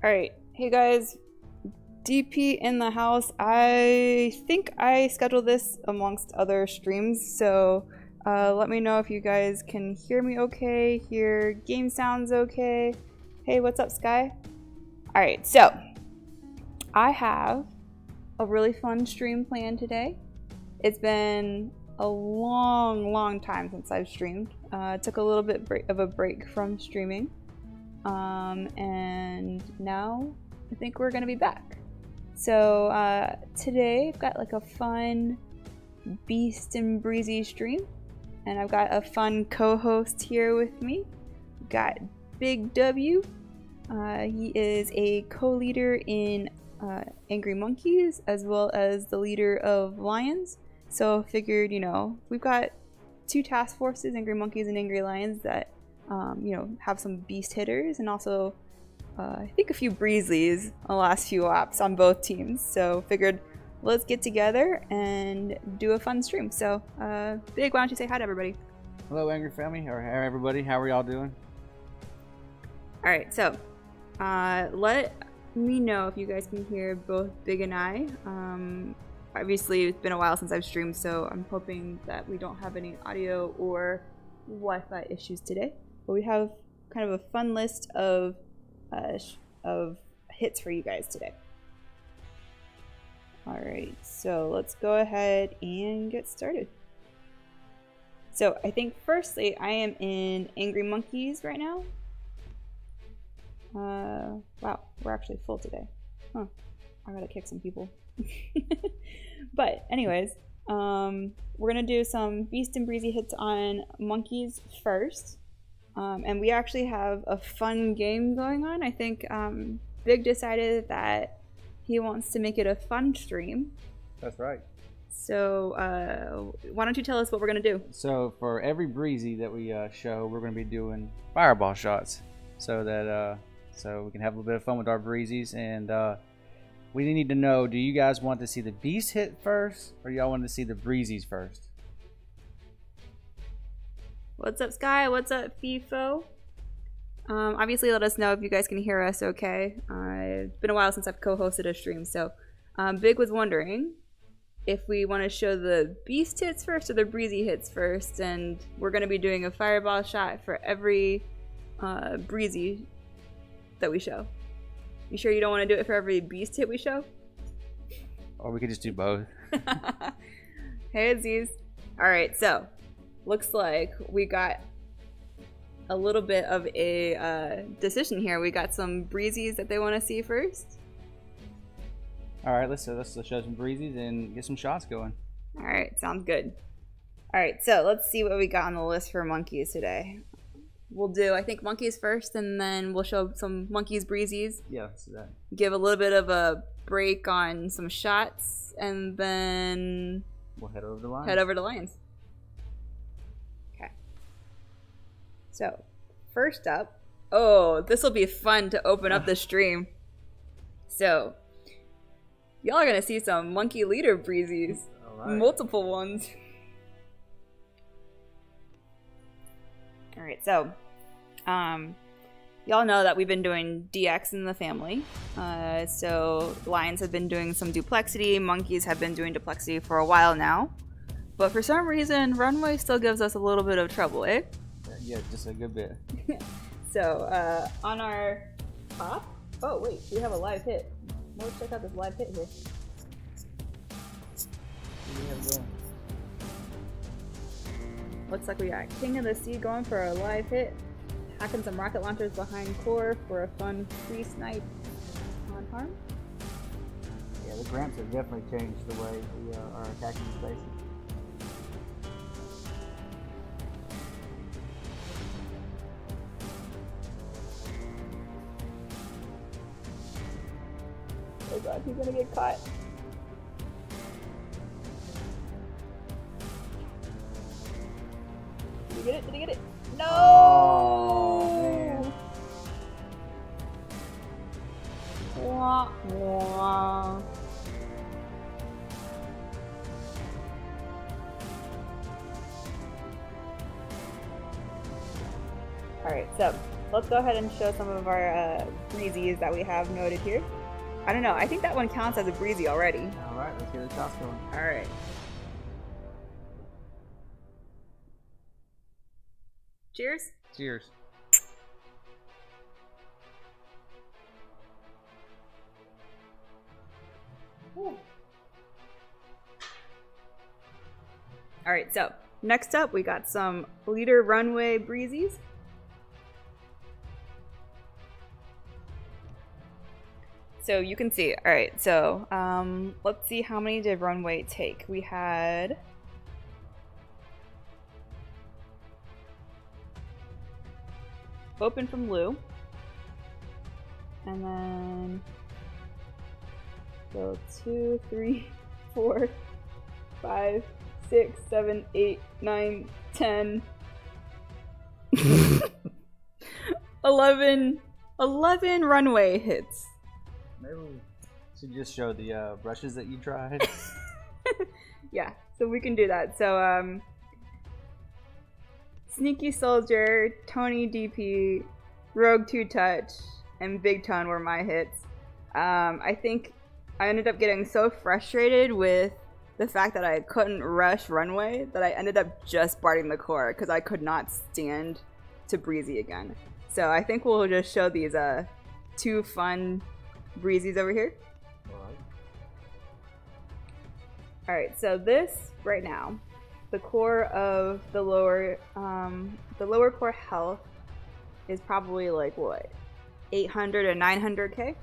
Alright, hey guys, DP in the house. I think I scheduled this amongst other streams, so let me know if you guys can hear me okay, hear game sounds okay. Hey, what's up, Sky? Alright, so I have a really fun stream planned today. It's been a long time since I've streamed. Took a little bit of a break from streaming. And now I think we're gonna be back. So today I've got like a fun Beast and Breezy stream, and I've got a fun co-host here with me. We've got BigW. He is a co-leader in Angry Monkeys as well as the leader of Lions. So figured, you know, we've got two task forces, Angry Monkeys and Angry Lions, that you know, have some beast hitters, and also I think a few Breezies on the last few laps on both teams. So figured let's get together and do a fun stream. So Big, why don't you say hi to everybody? Hello, Angry family, or hey, everybody. How are y'all doing? All right, so let me know if you guys can hear both Big and I. Obviously, it's been a while since I've streamed, so I'm hoping that we don't have any audio or Wi-Fi issues today. But we have kind of a fun list of hits for you guys today. Alright, so let's go ahead and get started. So I think firstly I am in Angry Monkeys right now. Wow, we're actually full today. Huh, I gotta kick some people. But anyways, we're gonna do some Beast and Breezy hits on Monkeys first. And we actually have a fun game going on. I think Big decided that he wants to make it a fun stream. That's right. So why don't you tell us what we're going to do? So for every Breezy that we show, we're going to be doing fireball shots so that so we can have a little bit of fun with our Breezies. And we need to know, do you guys want to see the Beast hit first, or y'all want to see the Breezies first? What's up, Sky? What's up, FIFO? Obviously, let us know if you guys can hear us okay. It's been a while since I've co-hosted a stream, so Big was wondering if we want to show the Beast hits first or the Breezy hits first, and we're going to be doing a fireball shot for every Breezy that we show. You sure you don't want to do it for every Beast hit we show? Or we could just do both. Hey, Aziz. Alright, so looks like we got a little bit of a decision here. We got some Breezies that they want to see first. Alright, let's show some Breezies and get some shots going. Alright, sounds good. Alright, so let's see what we got on the list for Monkeys today. We'll do, I think, Monkeys first, and then we'll show some Monkeys Breezies. Yeah, let's do that. Give a little bit of a break on some shots, and then we'll head over to Lions. Head over to Lions. Okay. So, first up, oh, this will be fun to open up the stream. So, y'all are gonna see some monkey leader Breezies. All right. Multiple ones. Alright, so, y'all know that we've been doing DX in the family. So, Lions have been doing some Duplexity, Monkeys have been doing Duplexity for a while now. But for some reason, Runway still gives us a little bit of trouble, eh? Yeah, just a good bit. So, on our top... Oh, wait, we have a live hit. Let's check out this live hit here. What do we have going? Looks like we got King of the Sea going for a live hit. Hacking some rocket launchers behind core for a fun free snipe on harm. Yeah, the Gramps have definitely changed the way we are attacking spaces. Oh god, he's gonna get caught. Did he get it? Did he get it? No! Oh, wah, wah. Alright, so let's go ahead and show some of our breezies that we have noted here. I don't know, I think that one counts as a breezy already. Alright, let's get the shots going. Alright. Cheers. Cheers. Alright, so next up we got some Leader Runway Breezies. So you can see, alright, so let's see how many did Runway take. We had open from Lou, and then so 2, 3, 4, 5, 6, 7, 8, 9, 10, 11 Runway hits. Maybe we should just show the brushes that you tried. Yeah, so we can do that. So Sneaky Soldier, Tony DP, Rogue 2 Touch, and Big Tone were my hits. I think I ended up getting so frustrated with the fact that I couldn't rush Runway that I ended up just barting the core because I could not stand to Breezy again. So I think we'll just show these two fun Breezies over here. Alright, so this right now, the core of the lower core health is probably like what, 800 or 900k? Yeah.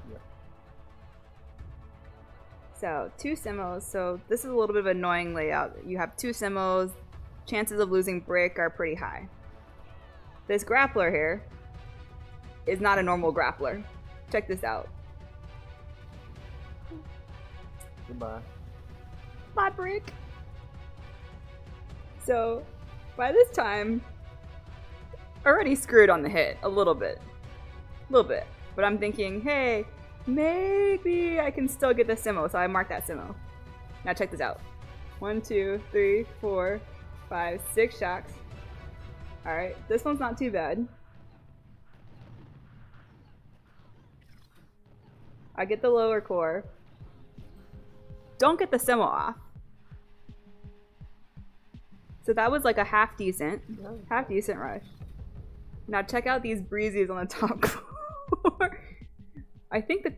So 2 simmos, so this is a little bit of an annoying layout. You have 2 simmos, chances of losing brick are pretty high. This grappler here is not a normal grappler. Check this out. Goodbye. Bye, brick. So by this time, already screwed on the hit a little bit. But I'm thinking, hey, maybe I can still get the simmo, so I marked that simmo. Now check this out. 1, 2, 3, 4, 5, 6 shocks. Alright, this one's not too bad. I get the lower core. Don't get the simmo off. So that was like a half decent rush. Now check out these breezies on the top core. I think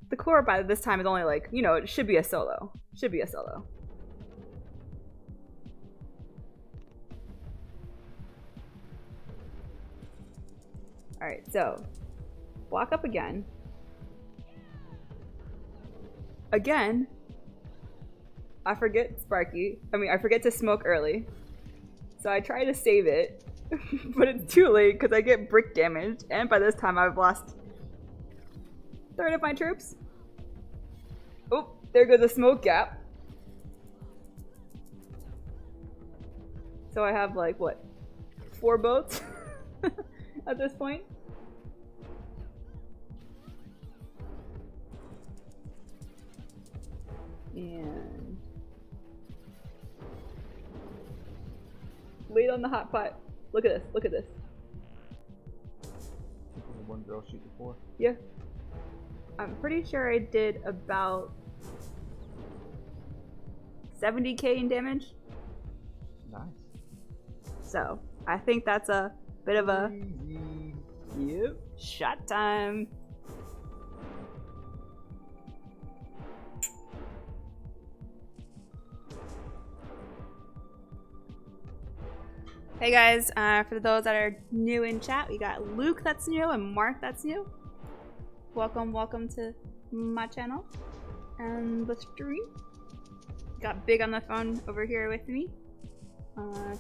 the core by this time is only like, you know, it should be a solo. Alright, so walk up again. Again, I forget to smoke early. So I try to save it, but it's too late because I get brick damaged, and by this time I've lost a third of my troops. Oh, there goes the smoke gap. So I have like, what, 4 boats at this point? And wait on the hot pot. Look at this. One girl shoot before. Yeah. I'm pretty sure I did about 70k in damage. Nice. So I think that's a bit of a Easy. shot time. Hey guys, for those that are new in chat, we got Luke that's new and Mark that's new. Welcome to my channel and the stream. Got Big on the phone over here with me,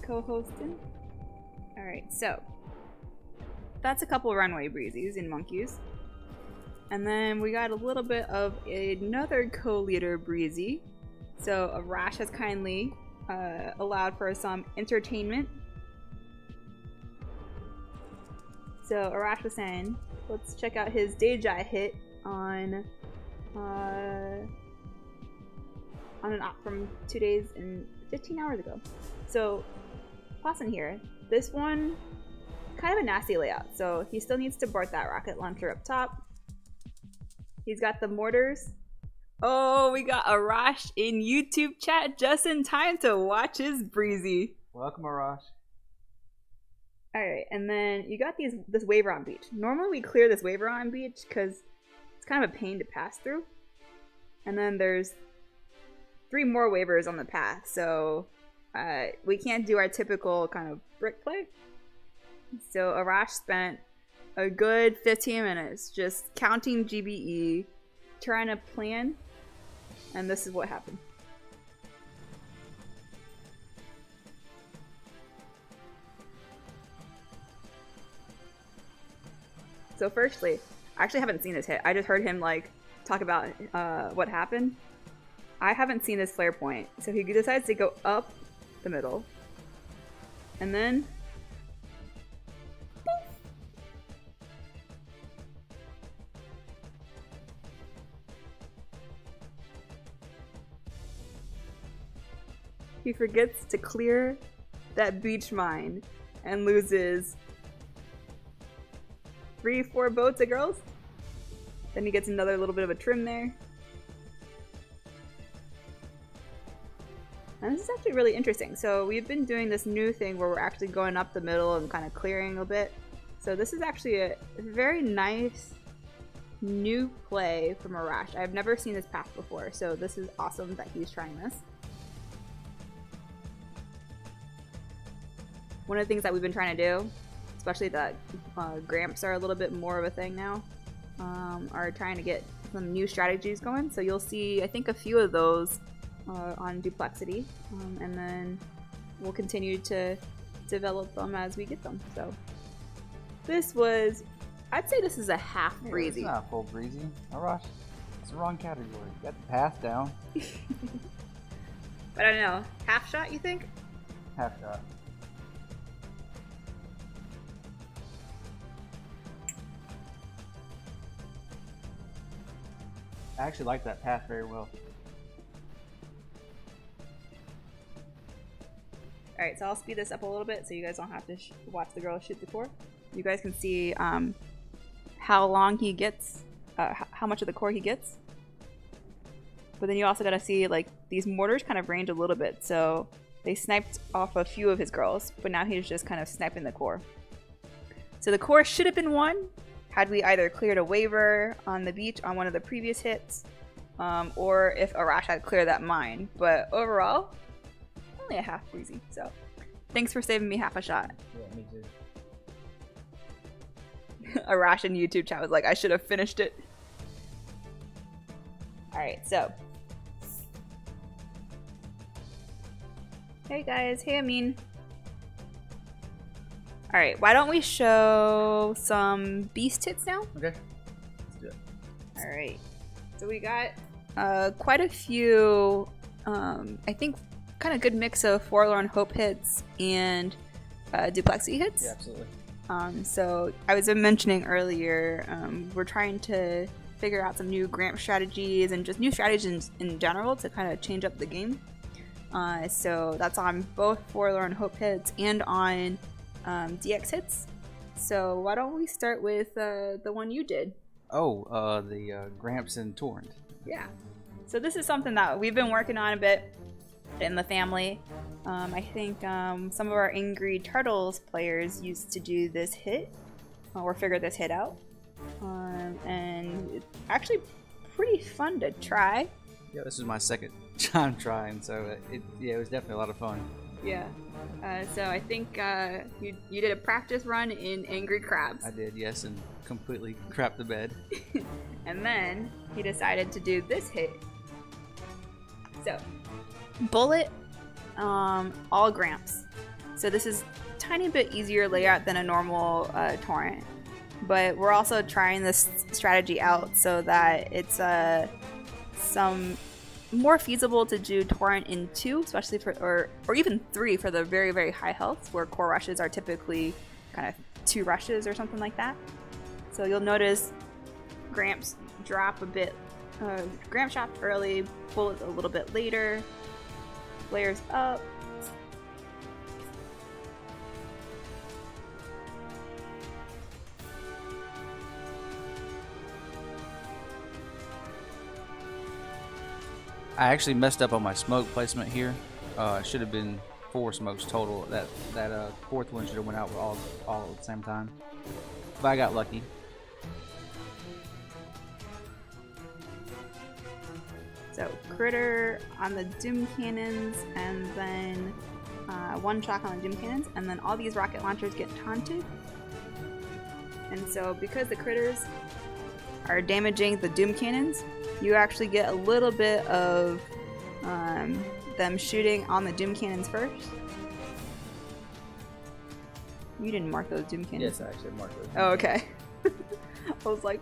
co-hosting. Alright, so that's a couple Runway Breezies in monkeys. And then we got a little bit of another co-leader Breezy. So Arash has kindly allowed for some entertainment. So Arash was saying, let's check out his Deja hit on an op from 2 days and 15 hours ago. So, pausing here. This one kind of a nasty layout. So he still needs to board that rocket launcher up top. He's got the mortars. Oh, we got Arash in YouTube chat just in time to watch his Breezy. Welcome, Arash. Alright, and then you got this waiver on beach. Normally we clear this waiver on beach because it's kind of a pain to pass through. And then there's 3 more waivers on the path, so we can't do our typical kind of brick play. So Arash spent a good 15 minutes just counting GBE, trying to plan, and this is what happened. So firstly, I actually haven't seen this hit. I just heard him like talk about what happened. I haven't seen this flare point. So he decides to go up the middle. And then poof. He forgets to clear that beach mine and loses 3-4 boats of girls. Then he gets another little bit of a trim there. And this is actually really interesting. So we've been doing this new thing where we're actually going up the middle and kind of clearing a bit. So this is actually a very nice new play from Arash. I've never seen this path before, so this is awesome that he's trying this. One of the things that we've been trying to do, especially that Gramps are a little bit more of a thing now, are trying to get some new strategies going. So you'll see, I think, a few of those on Duplexity, and then we'll continue to develop them as we get them. So this was, I'd say this is a half Breezy. It's not a full Breezy. Arash, it's the wrong category. You got the path down. But I don't know, half shot you think? Half shot. I actually like that path very well. Alright, so I'll speed this up a little bit so you guys don't have to watch the girl shoot the core. You guys can see how long he gets, how much of the core he gets. But then you also gotta see, like, these mortars kind of range a little bit, so they sniped off a few of his girls, but now he's just kind of sniping the core. So the core should have been won had we either cleared a waiver on the beach on one of the previous hits, or if Arash had cleared that mine. But overall, only a half Breezy. So thanks for saving me half a shot. Yeah, me too. Arash in YouTube chat was like, I should have finished it. Alright, so. Hey guys, hey Amin. Alright, why don't we show some beast hits now? Okay, let's do it. Alright, so we got quite a few, I think, kind of good mix of Forlorn Hope hits and Duplexity hits. Yeah, absolutely. So I was mentioning earlier, we're trying to figure out some new Gramp strategies and just new strategies in general to kind of change up the game. So that's on both Forlorn Hope hits and on DX hits. So why don't we start with the one you did? Oh, the Gramps and Torrent. Yeah. So this is something that we've been working on a bit in the family. I think some of our Angry Turtles players used to do this hit or figure this hit out. And it's actually pretty fun to try. Yeah, this is my second time trying, so it was definitely a lot of fun. Yeah. So I think you did a practice run in Angry Crabs. I did, yes, and completely crapped the bed. And then he decided to do this hit. So, bullet, all Gramps. So this is a tiny bit easier layout than a normal torrent. But we're also trying this strategy out so that it's some more feasible to do torrent in 2, especially for, or even 3 for the very, very high health, where core rushes are typically kind of 2 rushes or something like that. So you'll notice Gramps drop a bit, Gramps shot early, bullet a little bit later, flares up. I actually messed up on my smoke placement here. It should have been 4 smokes total. That fourth one should have went out all at the same time. But I got lucky. So critter on the doom cannons, and then 1 shock on the doom cannons, and then all these rocket launchers get taunted. And so because the critters are damaging the doom cannons, you actually get a little bit of them shooting on the doom cannons first. You didn't mark those doom cannons. Yes, I actually marked those. Oh, okay. I was like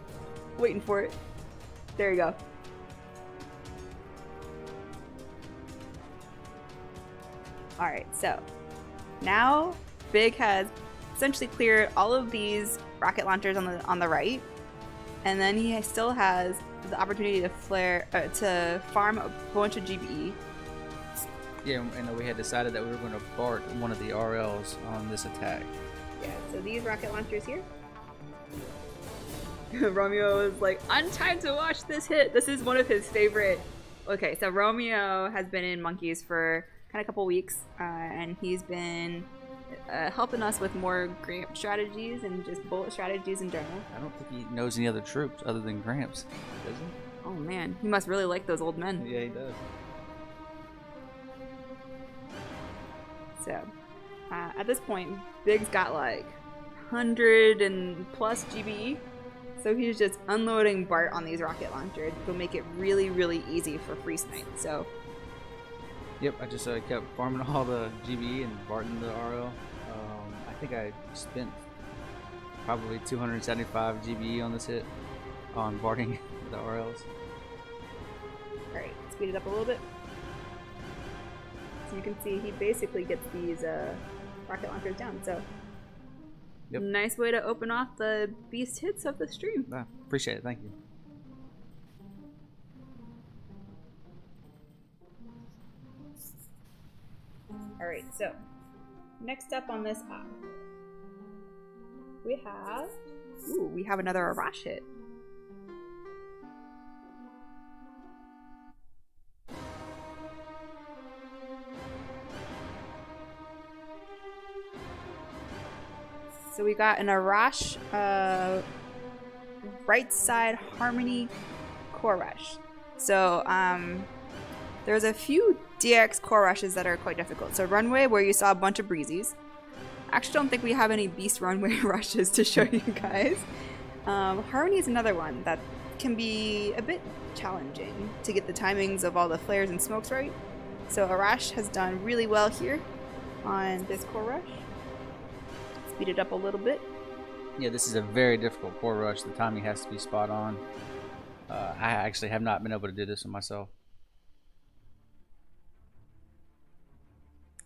waiting for it. There you go. Alright, so now Big has essentially cleared all of these rocket launchers on the right, and then he still has the opportunity to farm a bunch of GBE. Yeah, and we had decided that we were going to BART one of the RLs on this attack. Yeah, so these rocket launchers here. Romeo is like, untimed to watch this hit. This is one of his favorite. Okay, so Romeo has been in Monkeys for kind of a couple weeks, and he's been helping us with more Gramp strategies and just bullet strategies in general. I don't think he knows any other troops other than Gramps, does he? Oh man, he must really like those old men. Yeah, he does. So, at this point, Big's got like 100 and plus GBE, so he's just unloading Bart on these rocket launchers. It'll make it really, really easy for free snipe. So. Yep, I just kept farming all the GBE and Barting the RL. I think I spent probably 275 GBE on this hit on Barting the RLs. Alright, speed it up a little bit. So you can see he basically gets these rocket launchers down. So, yep. Nice way to open off the beast hits of the stream. Appreciate it, thank you. Alright, so next up on this op, we have another Arash hit. So we got an Arash right side Harmony core rush. So there's a few DX core rushes that are quite difficult. So Runway, where you saw a bunch of Breezies. I actually don't think we have any Beast Runway rushes to show you guys. Harmony is another one that can be a bit challenging to get the timings of all the flares and smokes right. So Arash has done really well here on this core rush. Speed it up a little bit. Yeah, this is a very difficult core rush. The timing has to be spot on. I actually have not been able to do this one myself.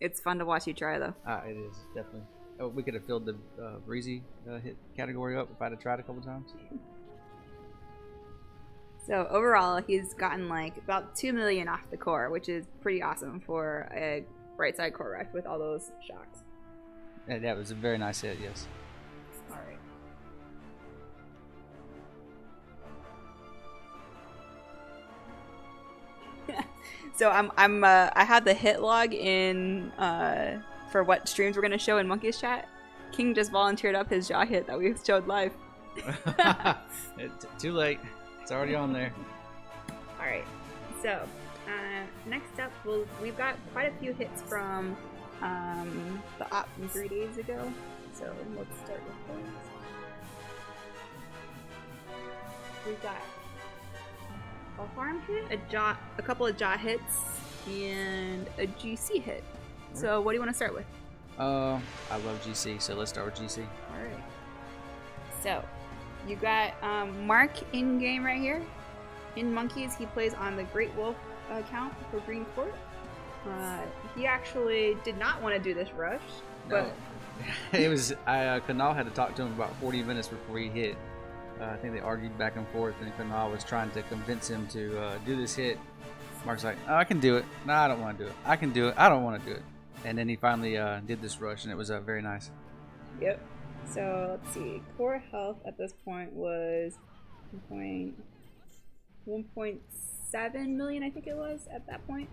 It's fun to watch you try, though. It is, definitely. Oh, we could have filled the Breezy hit category up if I'd have tried a couple times. So overall, he's gotten like about 2 million off the core, which is pretty awesome for a right side core rush with all those shocks. Yeah, that was a very nice hit, yes. All right. So I had the hit log in for what streams we're gonna show in Monkey's chat. King just volunteered up his jaw hit that we showed live. Too late. It's already on there. All right. So next up, we've got quite a few hits from the op from 3 days ago. So let's start with those. We've got a farm hit, a couple of jaw hits, and a GC hit. So what do you want to start with? I love GC, so let's start with GC. Alright. So, you got Mark in game right here. In Monkeys, he plays on the Great Wolf account for Green Court. He actually did not want to do this rush, but no. It was Kanal had to talk to him about 40 minutes before he hit. I think they argued back and forth, and Kanal was trying to convince him to do this hit. Mark's like, "Oh, I can do it. No, I don't want to do it. I can do it. I don't want to do it." And then he finally did this rush, and it was very nice. Yep. So let's see. Core health at this point was 1.6 7 million, I think it was, at that point.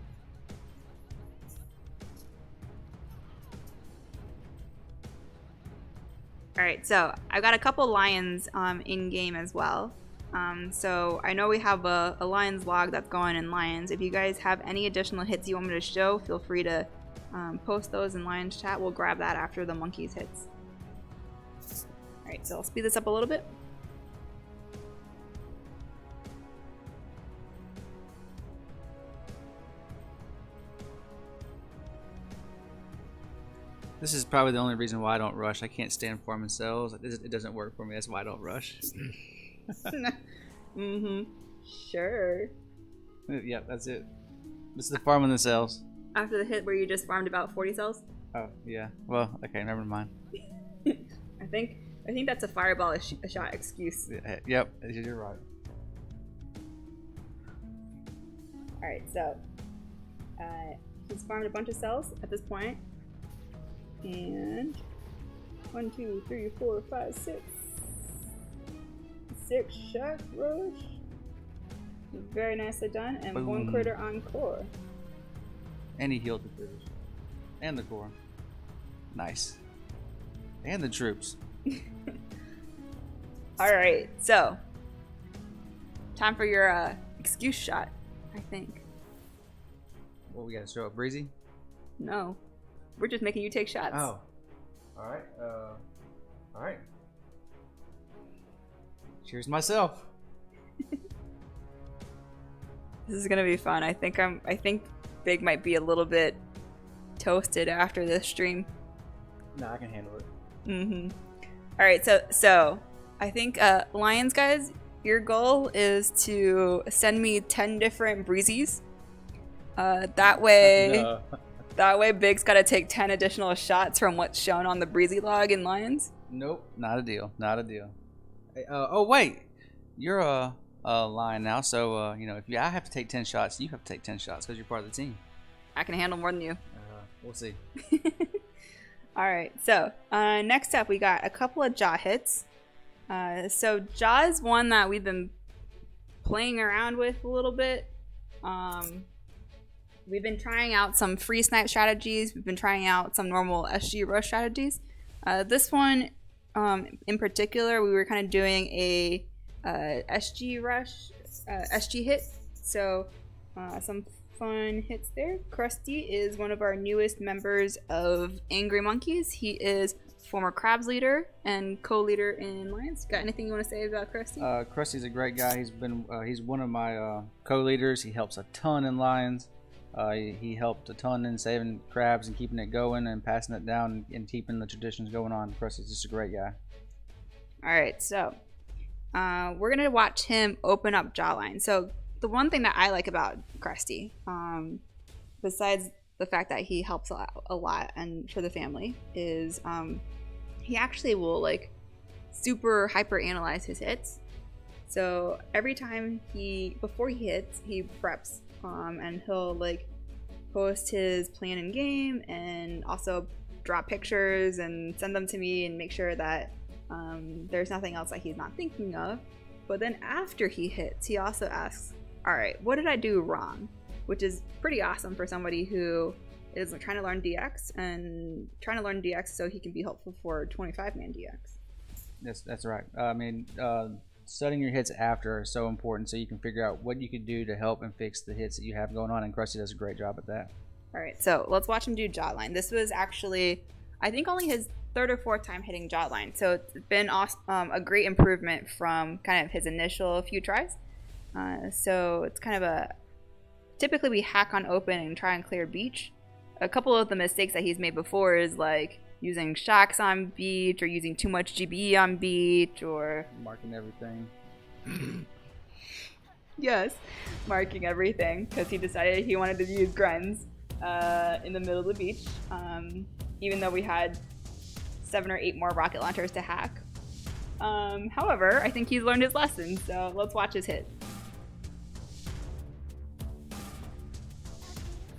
Alright, so I've got a couple lions in-game as well. So I know we have a lions log that's going in lions. If you guys have any additional hits you want me to show, feel free to post those in lions chat. We'll grab that after the monkeys hits. Alright, so I'll speed this up a little bit. This is probably the only reason why I don't rush. I can't stand farming cells. It doesn't work for me. That's why I don't rush. Mm-hmm. Sure. Yep, that's it. This is the farming the cells. After the hit where you just farmed about 40 cells? Oh, yeah. Well, okay, never mind. I think that's a fireball a shot excuse. Yep, you're right. Alright, so he's farmed a bunch of cells at this point. And 1, 2, 3, 4, 5, 6. 6 shot rush. Very nicely done. And Boom. 1 critter on core. And he healed the critters. And the core. Nice. And the troops. Alright, so time for your excuse shot, I think. What, we gotta show up Breezy? No. We're just making you take shots. Oh. Alright, alright. Cheers myself. This is gonna be fun. I think Big might be a little bit toasted after this stream. Nah, I can handle it. Mm-hmm. Alright, so I think Lions guys, your goal is to send me 10 different Breezies. That way No. That way Big's gotta take 10 additional shots from what's shown on the Breezy log in Lions. Nope, not a deal. Not a deal. Hey, oh wait, you're a lion now, so you know if I have to take 10 shots, you have to take 10 shots because you're part of the team. I can handle more than you. We'll see. Alright, so next up we got a couple of Jaw hits. So Jaw is one that we've been playing around with a little bit. We've been trying out some free snipe strategies. We've been trying out some normal SG rush strategies. This one in particular, we were kind of doing a SG rush, SG hit. So some fun hits there. Krusty is one of our newest members of Angry Monkeys. He is former Crabs leader and co-leader in Lions. Got anything you want to say about Krusty? Krusty's a great guy. He's one of my co-leaders. He helps a ton in Lions. He helped a ton in saving crabs and keeping it going and passing it down and keeping the traditions going on. Krusty's just a great guy. Alright, so we're going to watch him open up Jawline. So the one thing that I like about Krusty, besides the fact that he helps a lot and for the family, is he actually will like super hyper analyze his hits. So every time before he hits, he preps. And he'll like post his plan in game and also draw pictures and send them to me and make sure that there's nothing else that he's not thinking of. But then after he hits, he also asks, all right, what did I do wrong? Which is pretty awesome for somebody who is trying to learn DX and trying to learn DX so he can be helpful for 25-man DX. That's right. I mean, studying your hits after is so important so you can figure out what you could do to help and fix the hits that you have going on, and Krusty does a great job at that. Alright, so let's watch him do Jawline. This was actually, I think, only his 3rd or 4th time hitting Jawline, so it's been a great improvement from kind of his initial few tries. So it's kind of typically we hack on open and try and clear beach. A couple of the mistakes that he's made before is like using shocks on beach or using too much GBE on beach or marking everything. Yes, marking everything because he decided he wanted to use grunts in the middle of the beach, even though we had 7 or 8 more rocket launchers to hack. However, I think he's learned his lesson, so let's watch his hit.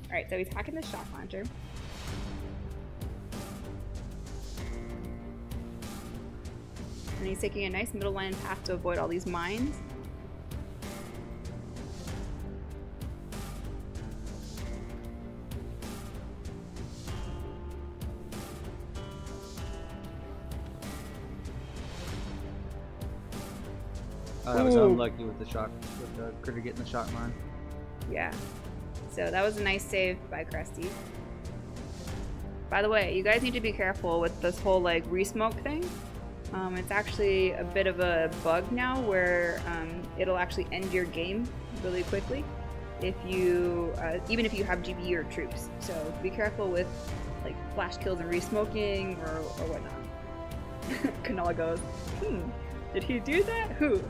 Alright, so he's hacking the shock launcher. And he's taking a nice middle line path to avoid all these mines. I was unlucky with the critter getting the shock mine. Yeah. So that was a nice save by Krusty. By the way, you guys need to be careful with this whole like re-smoke thing. It's actually a bit of a bug now where it'll actually end your game really quickly if you, even if you have GBE or troops. So be careful with like flash kills and re-smoking or whatnot. Canola goes, did he do that? Who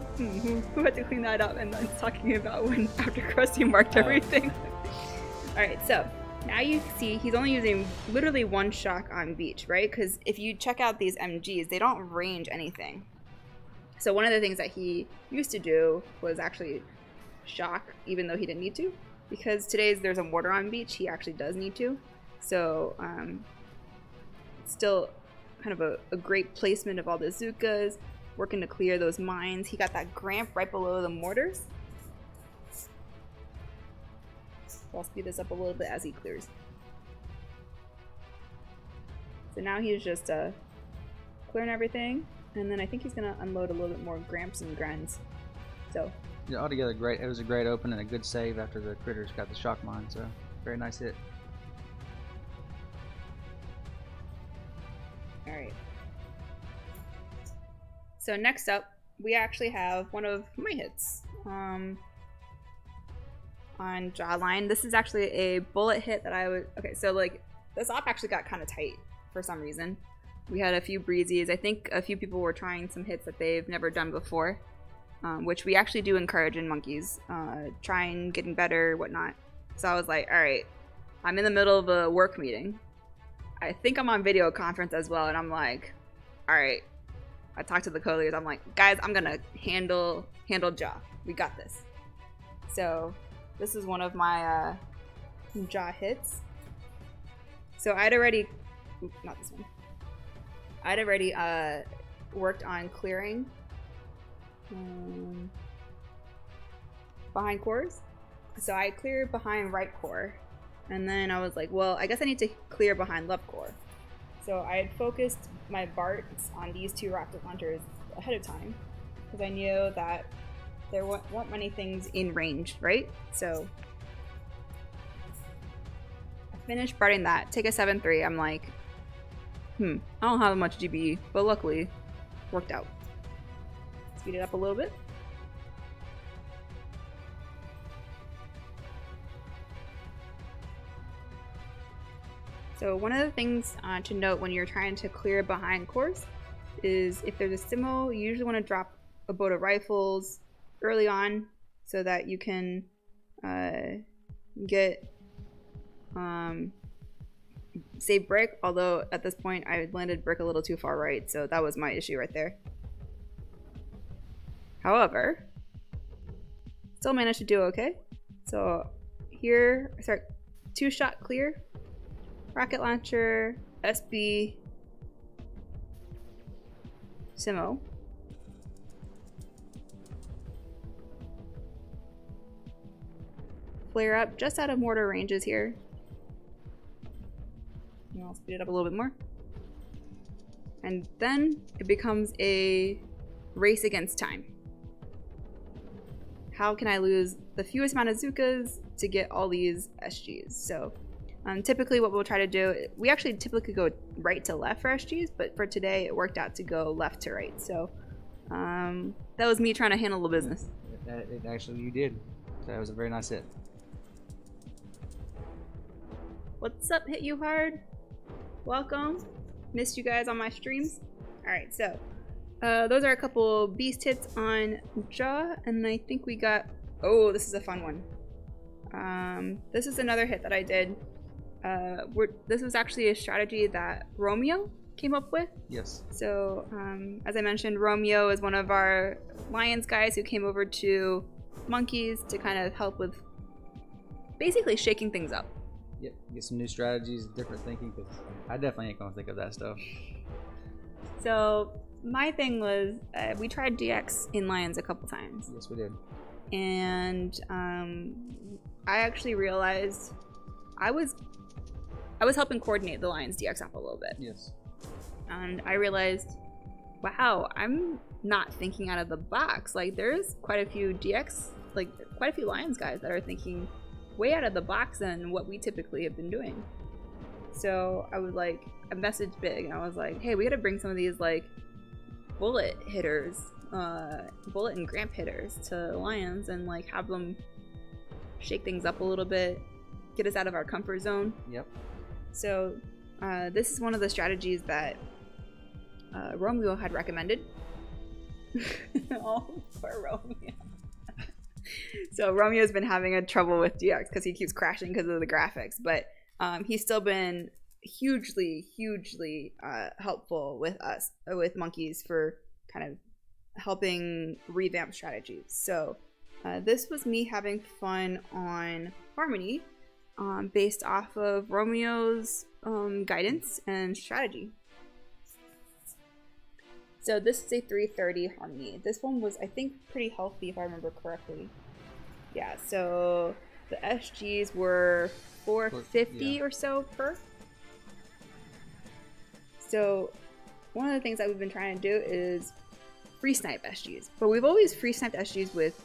had to clean that up? And then talking about when after Krusty marked everything. Alright, so now you see he's only using literally one shock on beach, right? Because if you check out these MGs, they don't range anything. So one of the things that he used to do was actually shock, even though he didn't need to. Because there's a mortar on beach, he actually does need to. So still kind of a great placement of all the Zookas, working to clear those mines. He got that Gramp right below the mortars. So I'll speed this up a little bit as he clears. So now he's just clearing everything, and then I think he's gonna unload a little bit more Gramps and Grens. So yeah, altogether great. It was a great open and a good save after the critters got the shock mine. So very nice hit. All right. So next up, we actually have one of my hits on Jawline. This is actually a bullet hit that I would... Okay, so like this op actually got kind of tight for some reason. We had a few Breezies. I think a few people were trying some hits that they've never done before, which we actually do encourage in monkeys, trying getting better, whatnot. So I was like, all right, I'm in the middle of a work meeting. I think I'm on video conference as well, and I'm like, all right. I talked to the coleaders. I'm like, guys, I'm gonna handle Jaw. We got this. So this is one of my Jaw hits. So I'd already, not this one. I'd already worked on clearing behind cores. So I cleared behind right core, and then I was like, well, I guess I need to clear behind left core. So I had focused my Barts on these two rocket launchers ahead of time because I knew that there weren't many things in range, right? So I finished Barting that, take a 7-3. I'm like, I don't have much GBE, but luckily worked out. Speed it up a little bit. So one of the things to note when you're trying to clear behind cores is if there's a Simo, you usually want to drop a boat of rifles early on so that you can get save brick, although at this point I landed brick a little too far right, so that was my issue right there. However, still managed to do okay. So here, I start 2-shot clear. Rocket launcher, SB, Simo. Flare up just out of mortar ranges here. And I'll speed it up a little bit more. And then it becomes a race against time. How can I lose the fewest amount of Zookas to get all these SGs? So typically what we'll try to do, we actually typically go right to left for SGs, but for today it worked out to go left to right. So that was me trying to handle the business. Actually, you did. So that was a very nice hit. What's up, Hit You Hard? Welcome. Missed you guys on my streams. Alright, so those are a couple beast hits on Jaw, and I think we got... Oh, this is a fun one. This is another hit that I did. This was actually a strategy that Romeo came up with. Yes. So, as I mentioned, Romeo is one of our Lions guys who came over to Monkeys to kind of help with basically shaking things up. Yep, get some new strategies, different thinking, because I definitely ain't gonna think of that stuff. So, my thing was, we tried DX in Lions a couple times. Yes, we did. And I actually realized I was helping coordinate the Lions DX up a little bit. Yes. And I realized wow, I'm not thinking out of the box. Like, there's quite a few GX, like quite a few Lions guys that are thinking way out of the box than what we typically have been doing. So I was like, I messaged Big and I was like, hey, we gotta bring some of these like bullet hitters, bullet and Gramp hitters to Lions and like have them shake things up a little bit, get us out of our comfort zone. Yep. So this is one of the strategies that Romeo had recommended. Oh, poor Romeo. So Romeo's been having a trouble with DX because he keeps crashing because of the graphics, but he's still been hugely helpful with us, with monkeys, for kind of helping revamp strategies. So this was me having fun on Harmony, based off of Romeo's guidance and strategy. So this is a 330 Harmony. This one was, I think, pretty healthy if I remember correctly. Yeah, so the SGs were 450 or so per. So one of the things that we've been trying to do is free snipe SGs. But we've always free sniped SGs with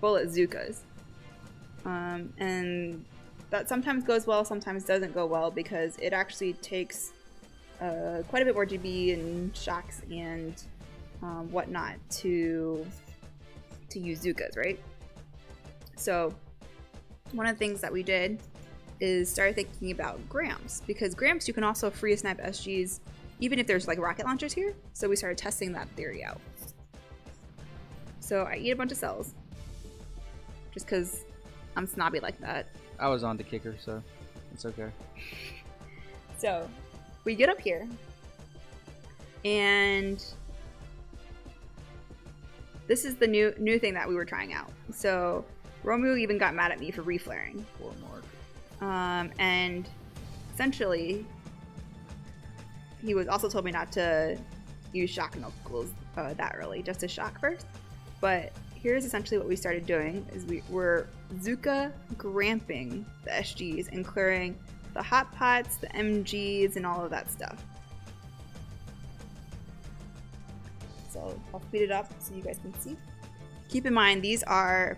bullet Zukas. And that sometimes goes well, sometimes doesn't go well, because it actually takes quite a bit more GB and shocks and whatnot to use Zukas, right? So one of the things that we did is start thinking about Gramps, because Gramps you can also free snipe SGs even if there's like rocket launchers here. So we started testing that theory out. So I eat a bunch of cells just because I'm snobby like that. I was on the kicker, so it's okay. So we get up here and this is the new thing that we were trying out. So Romeo even got mad at me for reflaring. Poor Mark. And essentially, he was also told me not to use shock knuckles that early, just to shock first. But here's essentially what we started doing: is we were Zuka gramping the SGs and clearing the hot pots, the MGs, and all of that stuff. So I'll speed it up so you guys can see. Keep in mind, these are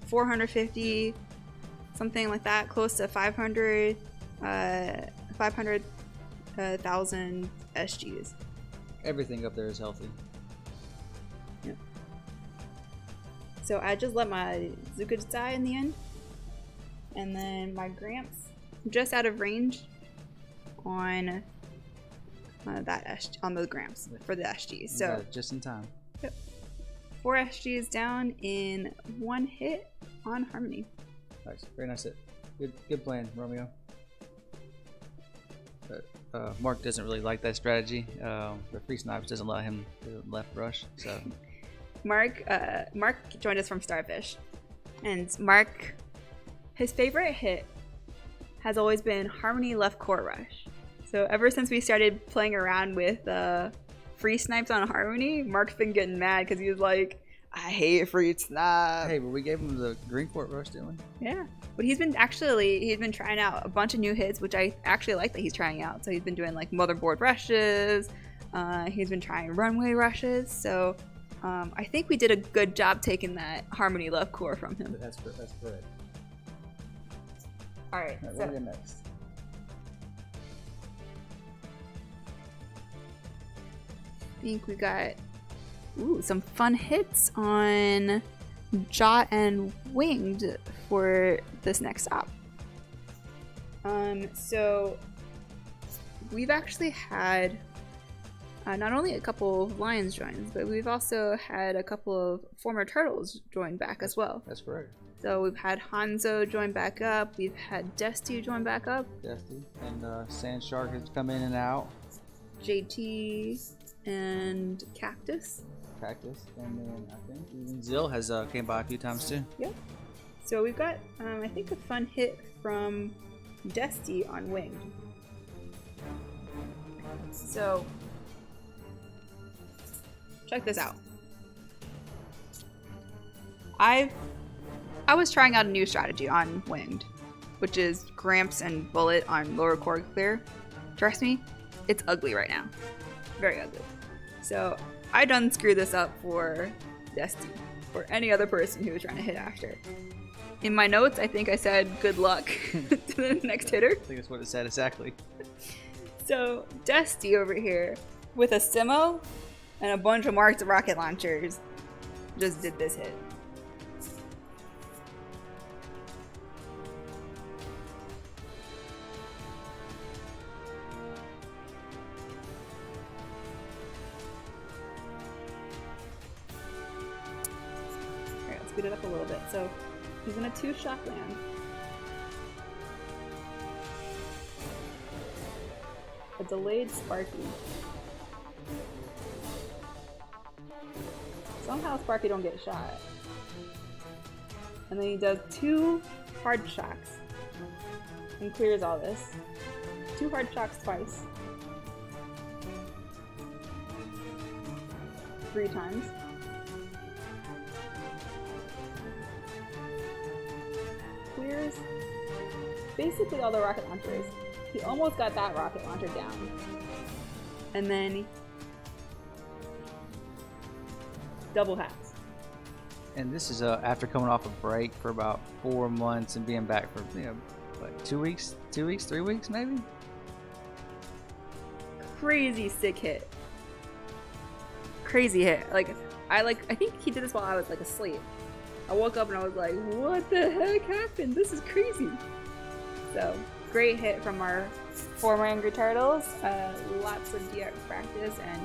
450, something like that, close to 500,000 SGs. Everything up there is healthy. Yep. So I just let my Zuka die in the end, and then my Gramps just out of range on on those Gramps for the SGs. So just in time. Yep. 4 SGs down in 1 hit on Harmony. Nice, very nice hit. Good plan, Romeo. But Mark doesn't really like that strategy. The free snipes doesn't let him do left rush. So Mark joined us from Starfish, and Mark, his favorite hit has always been Harmony left core rush. So ever since we started playing around with free snipes on Harmony, Mark's been getting mad because he was like, I hate free snipe. Hey, but we gave him the green court rush, didn't we? Yeah, but he's been trying out a bunch of new hits, which I actually like that he's trying out. So he's been doing like Motherboard rushes, he's been trying Runway rushes. So I think we did a good job taking that Harmony left core from him. That's correct. All right, what do we got next? I think we got some fun hits on Jaw and Winged for this next stop. So we've actually had not only a couple of Lions joins, but we've also had a couple of former Turtles join back as well. That's correct. So we've had Hanzo join back up, we've had Dusty join back up. Dusty and Sand Shark has come in and out. JT and Cactus, and then I think even Zill has came by a few times too. Yep. So we've got I think a fun hit from Dusty on Winged. So check this out. I was trying out a new strategy on Winged, which is Gramps and Bullet on lower core clear. Trust me, it's ugly right now. Very ugly. So I done screwed this up for Dusty, or any other person who was trying to hit after. In my notes, I think I said good luck to the next hitter. I think that's what it said exactly. So Dusty over here, with a Simo and a bunch of marked rocket launchers, just did this hit. Alright, let's speed it up a little bit. So he's in a 2-shot land. A delayed Sparky. Somehow Sparky don't get shot. And then he does 2 hard shocks and clears all this. 2 hard shocks twice. 3 times. Clears basically all the rocket launchers. He almost got that rocket launcher down. And then double hats. And this is after coming off a break for about 4 months and being back for, what, 2 weeks? 3 weeks maybe? Crazy sick hit. Crazy hit. I think he did this while I was asleep. I woke up and I was like, what the heck happened? This is crazy. So, great hit from our former Angry Turtles. Lots of DX practice, and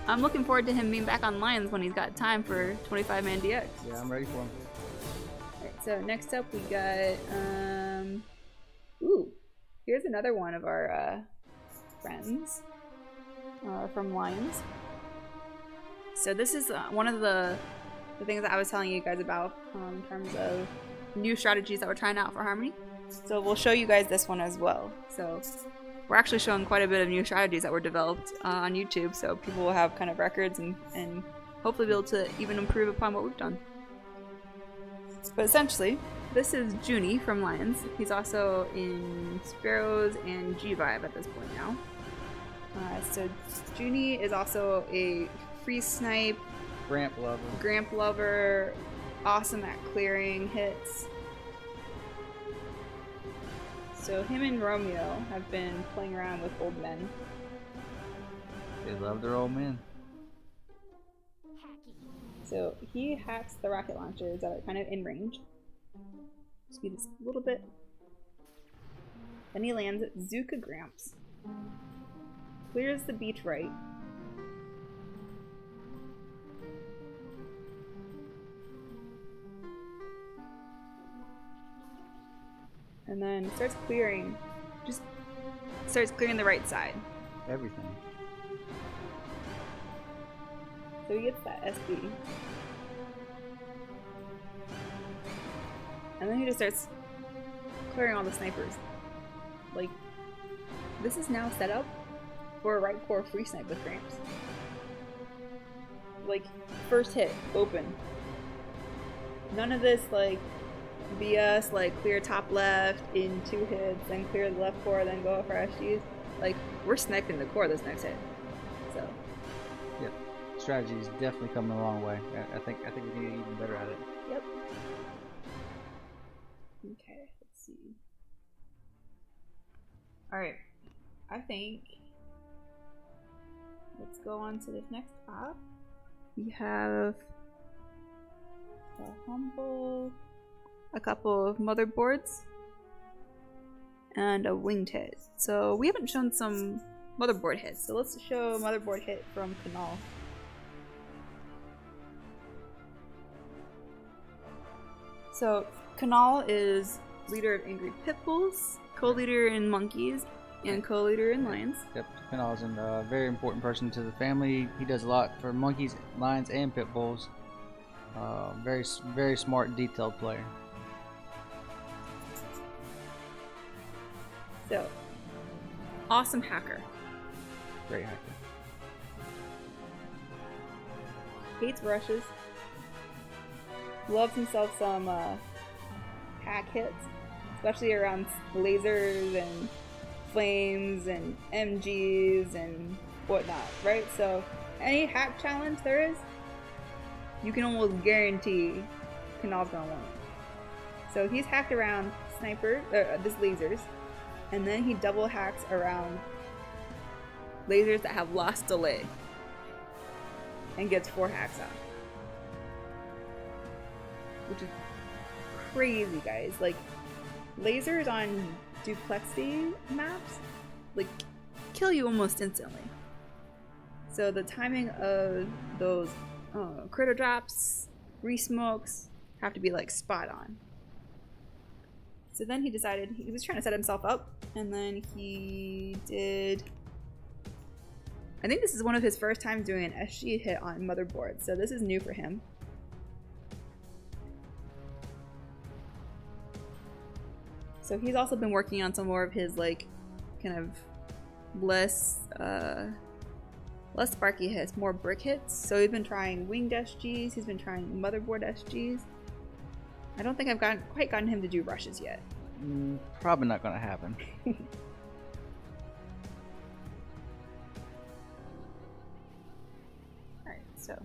I'm looking forward to him being back on Lions when he's got time for 25-man DX. Yeah, I'm ready for him. Alright, so next up we got, ooh, here's another one of our friends from Lions. So this is one of the things that I was telling you guys about in terms of new strategies that we're trying out for Harmony. So we'll show you guys this one as well. So we're actually showing quite a bit of new strategies that were developed on YouTube, so people will have kind of records and hopefully be able to even improve upon what we've done. But essentially, this is Junie from Lions. He's also in Sparrows and G-Vibe at this point now. So Junie is also a free snipe, Gramp lover, awesome at clearing hits. So him and Romeo have been playing around with old men. They love their old men. So he hacks the rocket launchers that are kind of in range. Speed this a little bit. Then he lands at Zuka Gramps. Clears the beach right. And then starts clearing the right side. Everything. So he gets that SB. And then he just starts clearing all the snipers. Like, this is now set up for a right core free snipe with Gramps. Like, first hit, open. None of this, BS, clear top left in 2 hits, then clear the left core, then go for SGs. We're sniping the core this next hit. So. Yep. Strategy is definitely coming a long way. I think we can get even better at it. Yep. Okay, let's see. Alright. I think let's go on to this next op. We have a humble, a couple of motherboards, and a winged hit. So we haven't shown some motherboard hits, so let's show a motherboard hit from Canal. So Canal is leader of Angry Pitbulls, co-leader in Monkeys, and co-leader in Lions. Yep, Canal is a very important person to the family. He does a lot for Monkeys, Lions, and Pitbulls. Very, very smart, detailed player. So, awesome hacker. Great hacker. Hates rushes. Loves himself some hack hits, especially around lasers and flames and MGs and whatnot, right? So any hack challenge there is, you can almost guarantee Kanal's gonna win. So he's hacked around sniper, this lasers, and then he double hacks around lasers that have lost delay and gets 4 hacks off. Which is crazy, guys. Like, lasers on Duplexity maps, like, kill you almost instantly. So the timing of those critter drops, re-smokes, have to be, like, spot on. So then he decided, he was trying to set himself up, and then he did... I think this is one of his first times doing an SG hit on Motherboard, so this is new for him. So he's also been working on some more of his, like, kind of less sparky hits, more brick hits. So he's been trying winged SGs, he's been trying Motherboard SGs. I don't think I've quite gotten him to do rushes yet. Probably not gonna happen. Alright, so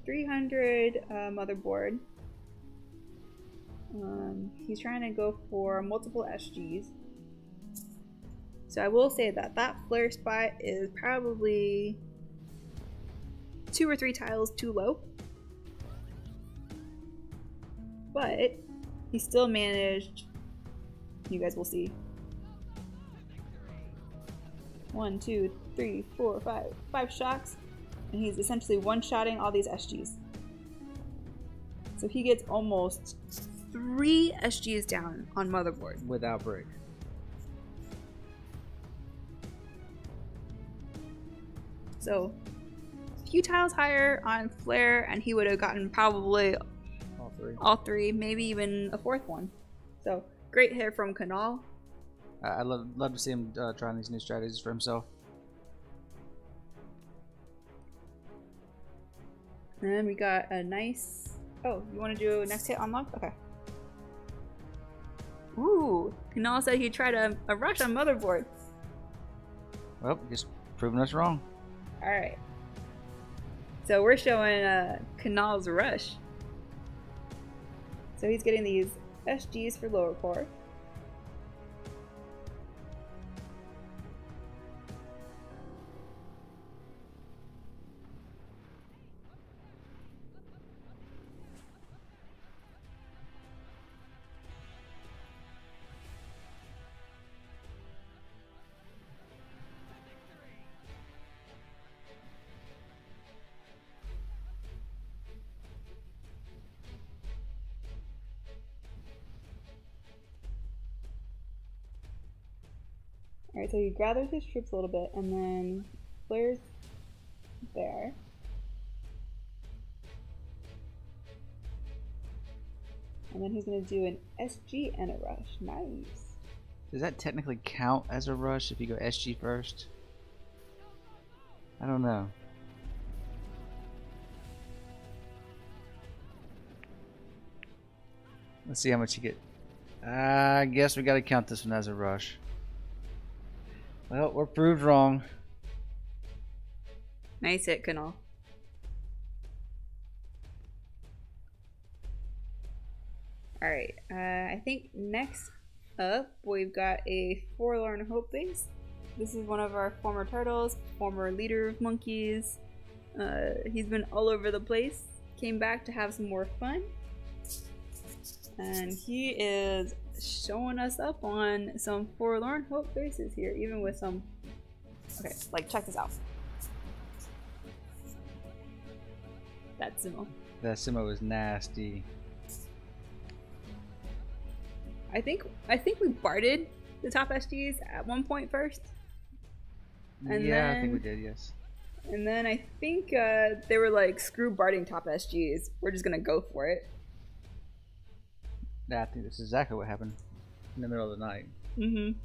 300 Motherboard. He's trying to go for multiple SGs. So I will say that that flare spot is probably 2 or 3 tiles too low. But he still managed, you guys will see. 1, 2, 3, 4, 5 shots. And he's essentially one-shotting all these SGs. So he gets almost 3 SGs down on Motherboard. Without break. So a few tiles higher on flare and he would have gotten probably all three, maybe even a 4th one. So great hit from Kanal. I'd love to see him trying these new strategies for himself. And then we got a nice... Oh, you want to do a next hit unlocked? Okay. Ooh, Kanal said he tried a rush on Motherboard. Well, just proving us wrong. Alright. So we're showing Kanal's rush. So he's getting these SGs for lower core. Alright, so he gathers his troops a little bit and then flares there. And then he's going to do an SG and a rush. Nice. Does that technically count as a rush if you go SG first? I don't know. Let's see how much you get. I guess we got to count this one as a rush. Well, we're proved wrong. Nice hit, Kanal. Alright, I think next up we've got a Forlorn Hope base. This is one of our former turtles, former leader of monkeys. He's been all over the place. Came back to have some more fun. And he is showing us up on some Forlorn Hope bases here, even with some... Okay, like, check this out. That Simo. That Simo was nasty. I think we barded the top SGs at one point first. And yeah, then, I think we did, yes. And then I think they were like, screw barding top SGs. We're just gonna go for it. Yeah, I think this is exactly what happened in the middle of the night. Mm-hmm.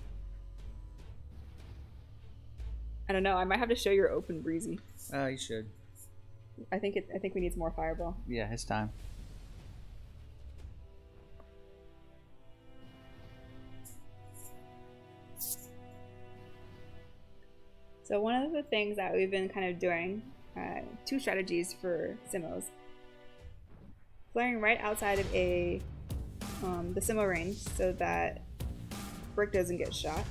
I don't know. I might have to show your open Breezy. You should. I think we need some more fireball. Yeah, it's time. So one of the things that we've been kind of doing, two strategies for Simmos. Flaring right outside of the Simmo range so that Brick doesn't get shot.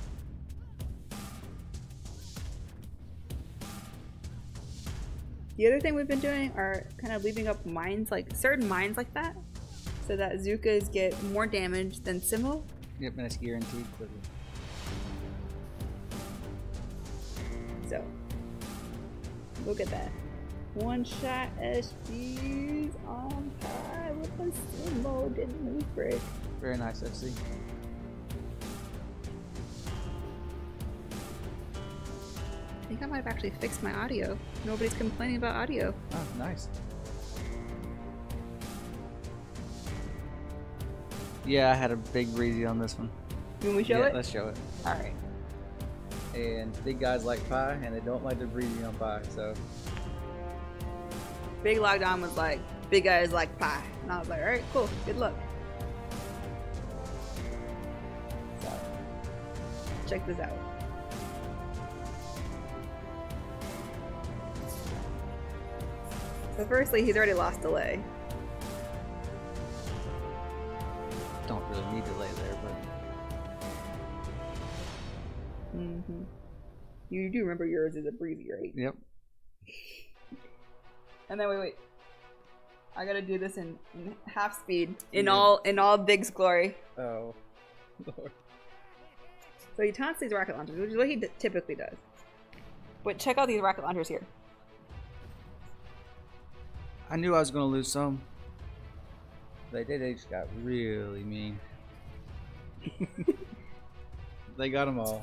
The other thing we've been doing are kind of leaving up mines, like certain mines like that, so that Zukas get more damage than Simmo. Yep, and it's guaranteed. So, look at that. One shot SGs on high with the Simmo, didn't move Brick. Very nice FC. I think I might have actually fixed my audio. Nobody's complaining about audio. Oh, nice. Yeah, I had a big Breezy on this one. You want me to show it? Let's show it. Alright. And big guys like pie, and they don't like their Breezy on pie, so. Big Lockdown was like, big guys like pie. And I was like, alright, cool, good luck. So, check this out. So firstly, he's already lost delay. Don't really need delay there, but. Mm-hmm. You do remember yours is a Breezy, right? Yep. And then wait. I gotta do this in half speed. In all Big's glory. Oh. Lord. So he taunts these rocket launchers, which is what he typically does. But check out these rocket launchers here. I knew I was gonna lose some. They just got really mean. They got them all.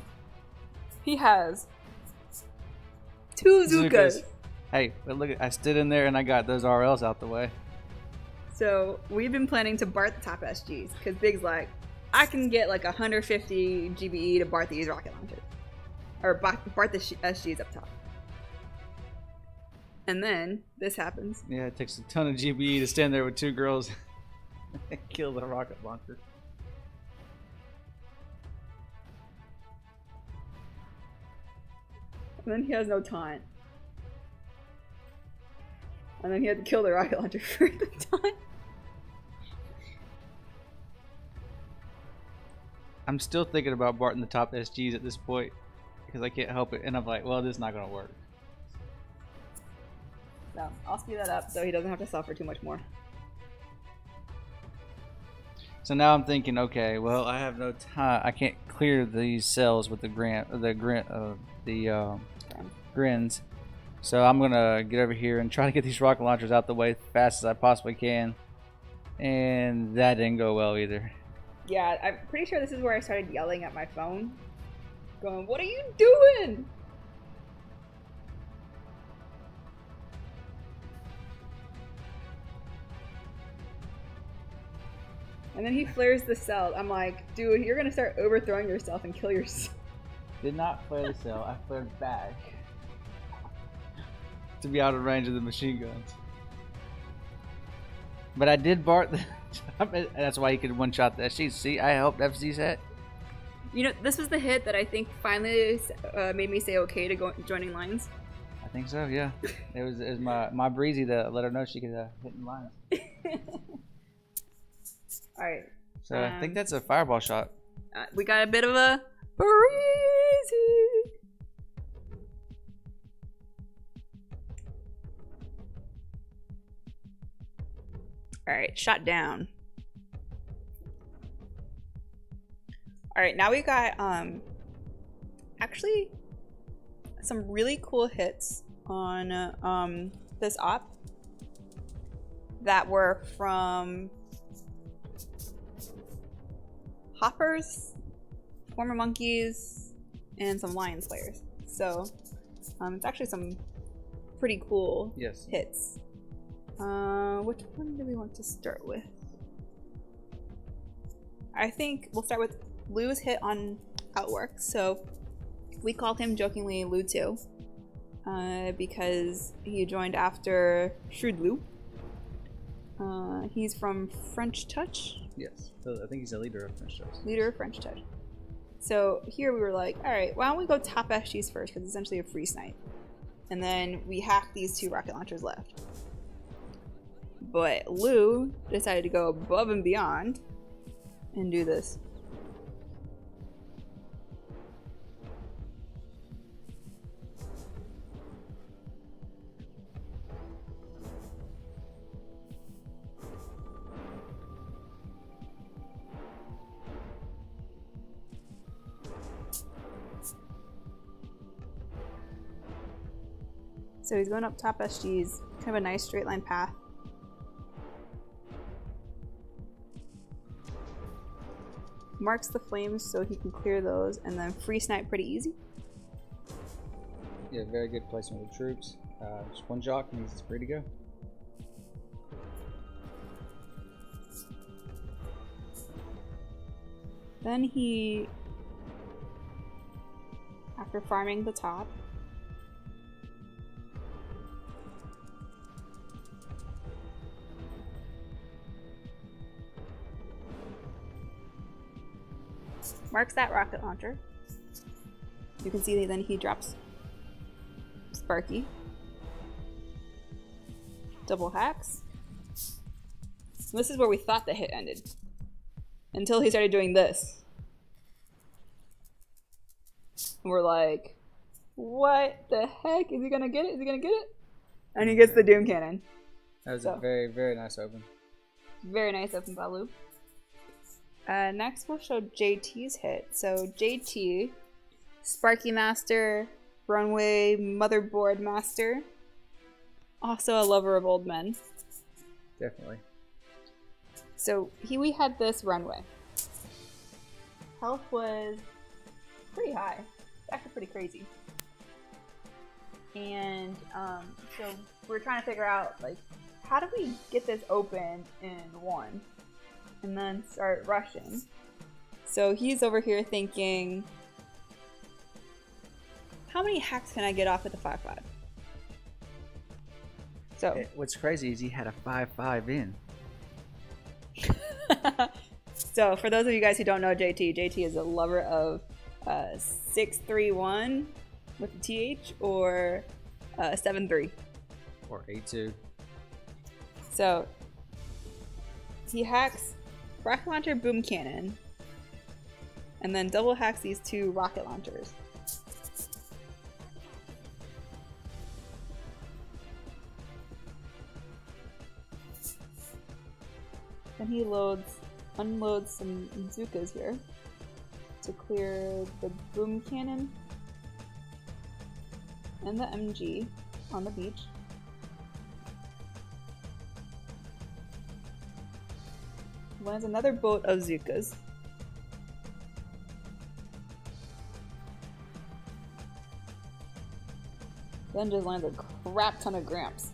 He has 2 Zukas. Hey, but look, I stood in there and I got those RLs out the way. So we've been planning to BART the top SGs because Big's like, I can get like 150 GBE to BART these rocket launchers, or BART the SGs up top. And then this happens. Yeah, it takes a ton of GBE to stand there with 2 girls and kill the rocket launcher. And then he has no taunt. And then he had to kill the rocket launcher for the taunt. I'm still thinking about Barton the top SGs at this point because I can't help it, and I'm like, well, this is not gonna work. No, I'll speed that up so he doesn't have to suffer too much more. So now I'm thinking, okay, well, I have no time. I can't clear these cells with the grins. So I'm gonna get over here and try to get these rocket launchers out the way as fast as I possibly can. And that didn't go well either. Yeah, I'm pretty sure this is where I started yelling at my phone. Going, what are you doing? And then he flares the cell. I'm like, dude, you're gonna start overthrowing yourself and kill yourself. Did not flare the cell, I flared back. To be out of range of the machine guns. But I did BART the that's why he could one-shot the SG. See, I helped FZ's hit. You know, this was the hit that I think finally made me say okay to joining lines. I think so, yeah. It was my Breezy that let her know she could hit in lines. Alright. So I think that's a fireball shot. We got a bit of a Breezy. Alright, shot down. Alright, now we got actually some really cool hits on this op that were from hoppers, former monkeys, and some lion slayers. So it's actually some pretty cool hits. Which one do we want to start with? I think we'll start with Lou's hit on Outwork. So we call him jokingly Lou 2 because he joined after Shrewd Lou. He's from French Touch. Yes, so I think he's a leader of French Touch. Leader of French Touch. So here we were like, all right, why don't we go top SGs first, because it's essentially a free snipe. And then we hack these 2 rocket launchers left. But Lou decided to go above and beyond and do this. So he's going up top SGs, kind of a nice straight line path. Marks the flames so he can clear those, and then free snipe pretty easy. Yeah, very good placement with troops. Just one jock and he's free to go. Then he, after farming the top, marks that rocket launcher. You can see that then he drops Sparky. Double hacks. And this is where we thought the hit ended. Until he started doing this. And we're like, what the heck? Is he gonna get it? Is he gonna get it? And he gets the Doom Cannon. That was a very, very nice open. Very nice open by Lou. Next we'll show JT's hit. So JT, Sparky Master, Runway, Motherboard Master. Also a lover of old men. Definitely. So we had this Runway. Health was pretty high. Actually pretty crazy. And so we're trying to figure out, like, how do we get this open in 1? And then start rushing. So he's over here thinking, how many hacks can I get off with the 5-5? So what's crazy is he had a 5-5 in. So for those of you guys who don't know JT is a lover of 6-3-1 with the TH or 7-3 or 8-2. So he hacks rocket launcher, boom cannon, and then double hacks these 2 rocket launchers. Then he unloads some bazookas here to clear the boom cannon and the MG on the beach. Lands another boat of Zookas. Then just lands a crap ton of Gramps.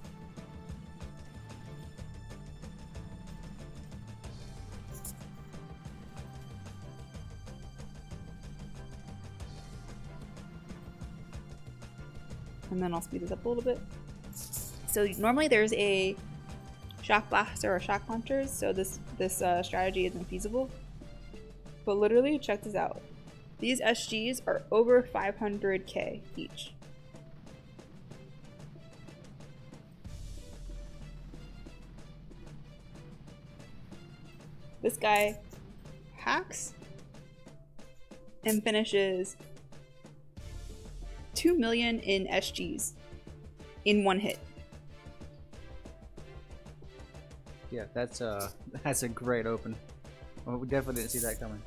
And then I'll speed this up a little bit. So normally there's a shock blaster or shock launchers, so this strategy isn't feasible. But literally, check this out. These SGs are over 500k each. This guy hacks and finishes 2 million in SGs in 1 hit. Yeah, that's a great open. Well, we definitely didn't see that coming.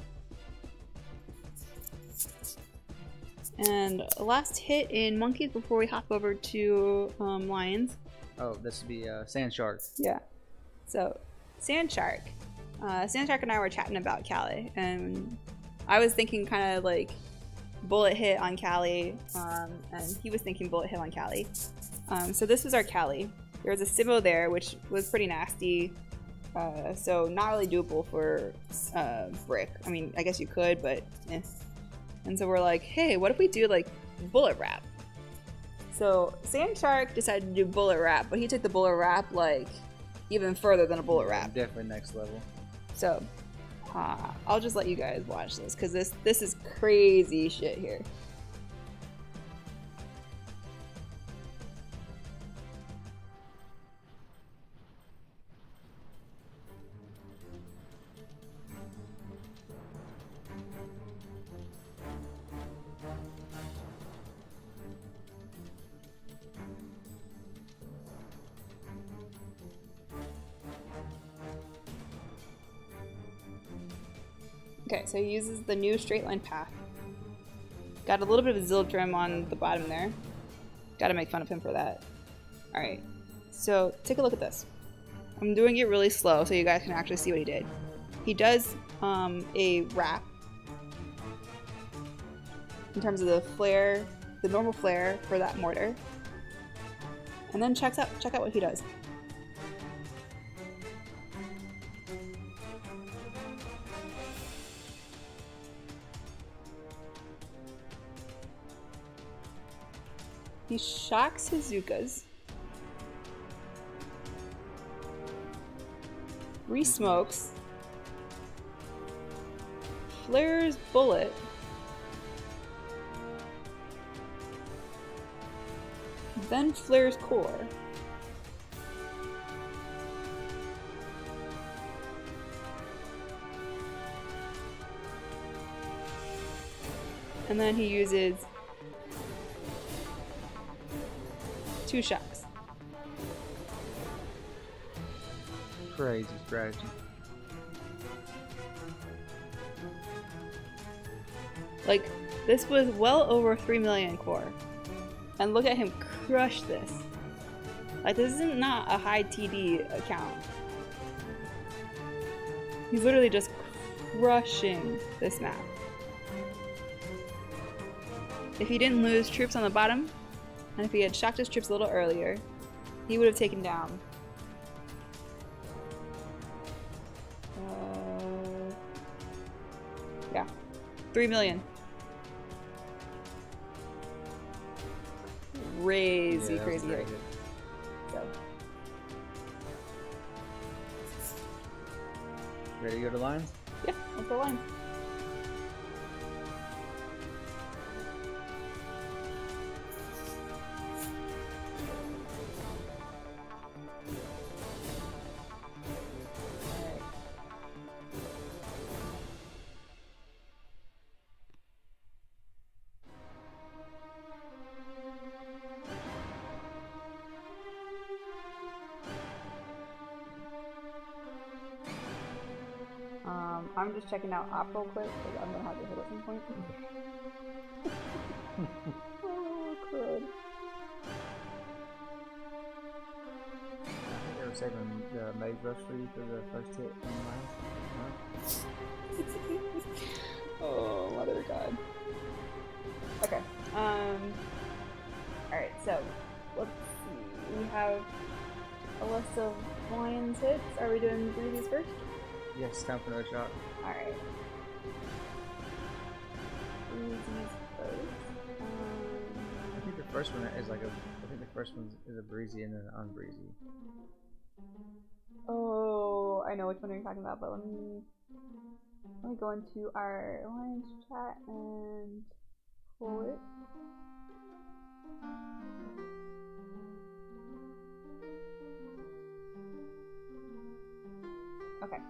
And last hit in monkeys before we hop over to lions. Oh, this would be Sand Shark. Yeah. So, Sand Shark. Sand Shark and I were chatting about Callie, and I was thinking kind of like bullet hit on Callie, and he was thinking bullet hit on Callie. So this was our Callie. There was a Simo there, which was pretty nasty, so not really doable for Brick. I mean, I guess you could, but eh. And so we're like, hey, what if we do like bullet wrap? So Sand Shark decided to do bullet wrap, but he took the bullet wrap like even further than a bullet wrap. Definitely next level. So I'll just let you guys watch this because this is crazy shit here. Okay, so he uses the new straight line path. Got a little bit of Zill trim on the bottom there. Gotta make fun of him for that. Alright, so take a look at this. I'm doing it really slow so you guys can actually see what he did. He does a wrap in terms of the flare, the normal flare for that mortar. And then check out what he does. He shocks his Zukas, re-smokes, flares bullet, then flares core. And then he uses 2 shocks. Crazy strategy. Like, this was well over 3 million core. And look at him crush this. Like, this is not a high TD account. He's literally just crushing this map. If he didn't lose troops on the bottom, and if he had shocked his troops a little earlier, he would have taken down. Yeah, 3 million. Crazy, yeah, crazy hit. So. Ready to go to lines? Yeah, let's go line. I'm just checking out op real quick because I'm gonna have to hit at some point. Oh, crud. I think they were saving the Meg Rush for you for the first hit in lines. Huh? Oh, mother of God. Okay. Alright, so let's see. We have a list of Lions hits. Are we doing Breezies first? Yes, time for another shot. Alright. Breezies first. I think the first one is like I think the first one is a breezy and then an unbreezy. Oh, I know which one you're talking about, but let me go into our Lions chat and pull it. Okay.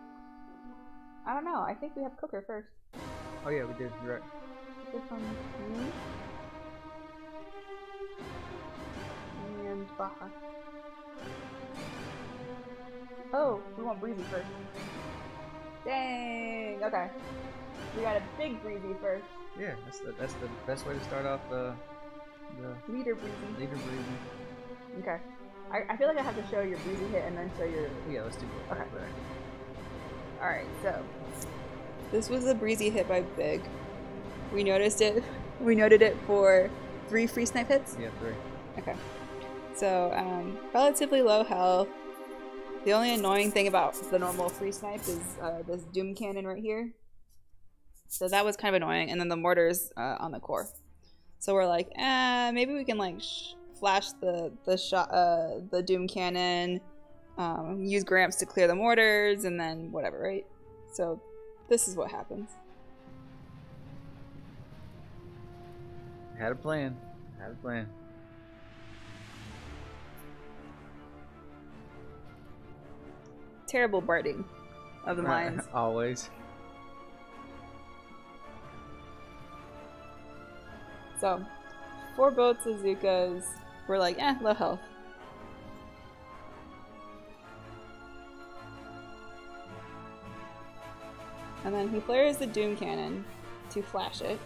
I don't know. I think we have Cooker first. Oh yeah, we did. You're right. Cooker from me. And Baja. Oh, we want Breezy first. Dang. Okay. We got a big Breezy first. Yeah, that's the best way to start off the Leader Breezy. leader breezy. Okay. I feel like I have to show your Breezy hit and then show your... Yeah, let's do both. Okay. Alright, so this was a Breezy hit by Big. We noticed it. We noted it for 3 free snipe hits? Yeah, 3. Okay. So, relatively low health. The only annoying thing about the normal free snipe is this Doom Cannon right here. So that was kind of annoying. And then the mortars on the core. So we're like, maybe we can like flash the Doom Cannon, use Gramps to clear the mortars, and then whatever, right? So this is what happens. Had a plan. Had a plan. Terrible birding of the mines. Always. So, 4 boats of Zukas. We're like, low health. And then he flares the Doom Cannon to flash it.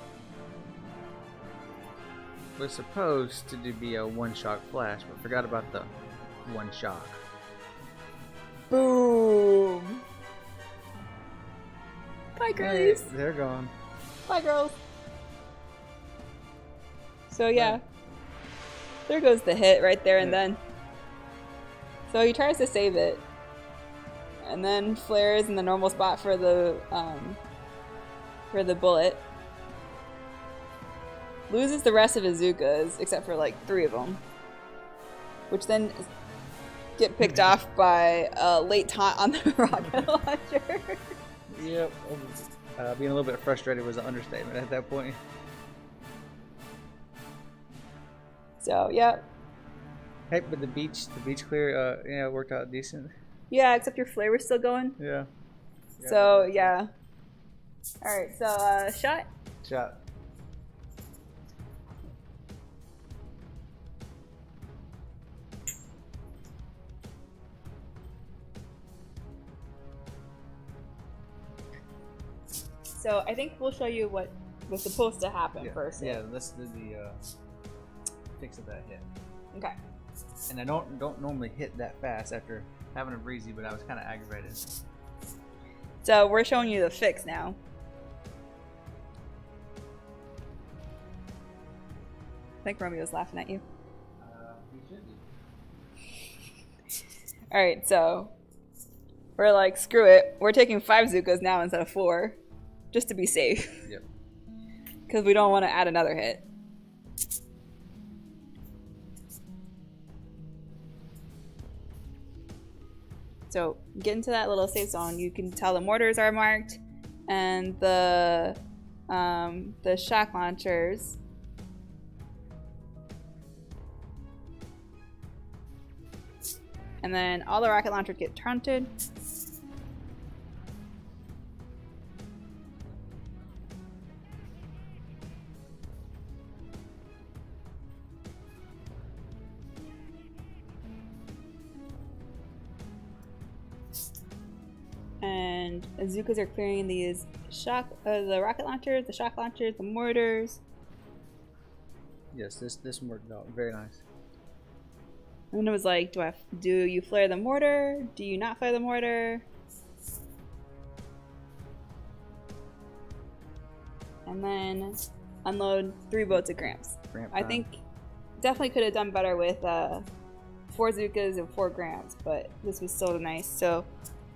We're supposed to be a one-shot flash, but forgot about the one shot. Boom! Bye, girlies! Hey, they're gone. Bye, girls! So yeah, there goes the hit right there and then. So he tries to save it, and then flares in the normal spot for the bullet. Loses the rest of his Zukas, except for like 3 of them, which then get picked off by a late taunt on the rocket launcher. Yep. Being a little bit frustrated was an understatement at that point. So, yep. Hey, but the beach clear, yeah, worked out decent. Yeah, except your flare was still going. Yeah. So, yeah. Alright, so, shot. Shot. So, I think we'll show you what was supposed to happen first. Yeah, let's do the fix of that hit. Okay. And I don't normally hit that fast after having a Breezy, but I was kind of aggravated. So we're showing you the fix now. I think Romeo's laughing at you. He should be. Alright, so we're like, screw it. We're taking 5 Zukas now instead of 4. Just to be safe. Yep. Because we don't want to add another hit. So get into that little safe zone. You can tell the mortars are marked and the shock launchers. And then all the rocket launchers get taunted. And Azukas are clearing these the rocket launchers, the shock launchers, the mortars. Yes, this one worked out very nice. And then it was like, do you flare the mortar? Do you not flare the mortar? And then unload 3 boats of Gramps. I think definitely could have done better with 4 Zukas and 4 Gramps, but this was still nice. So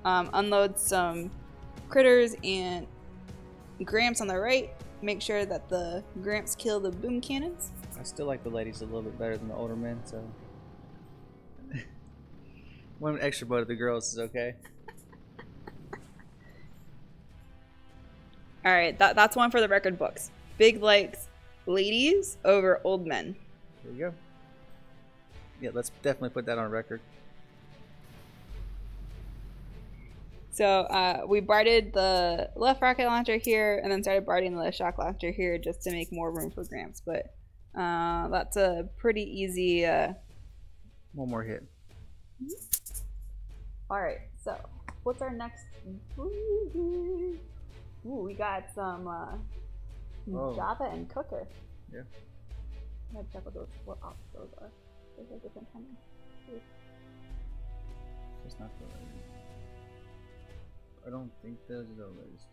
unload some critters and Gramps on the right. Make sure that the Gramps kill the boom cannons. I still like the ladies a little bit better than the older men, so one extra boat of the girls is okay. Alright, that's one for the record books. Big likes ladies over old men. There you go. Yeah, let's definitely put that on record. So we barded the left rocket launcher here and then started barding the shock launcher here just to make more room for Gramps. But that's a pretty easy... One more hit. Alright, so what's our next... Ooh, we got some Java and Cooker. Yeah. I gotta check what ops those are. There's a different timing. It's not the latest. I don't think those are the latest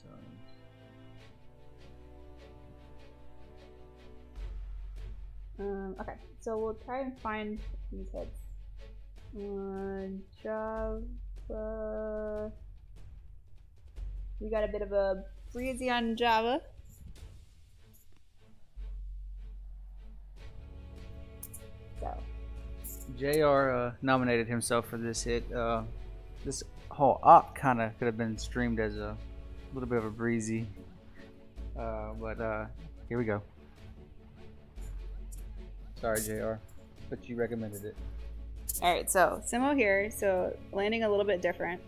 times. Okay, so we'll try and find these hits. Java. We got a bit of a Breezy on Java. So. JR nominated himself for this hit. This whole op kind of could have been streamed as a little bit of a breezy. But here we go. Sorry, JR, but you recommended it. Alright, so Simo here, so landing a little bit different.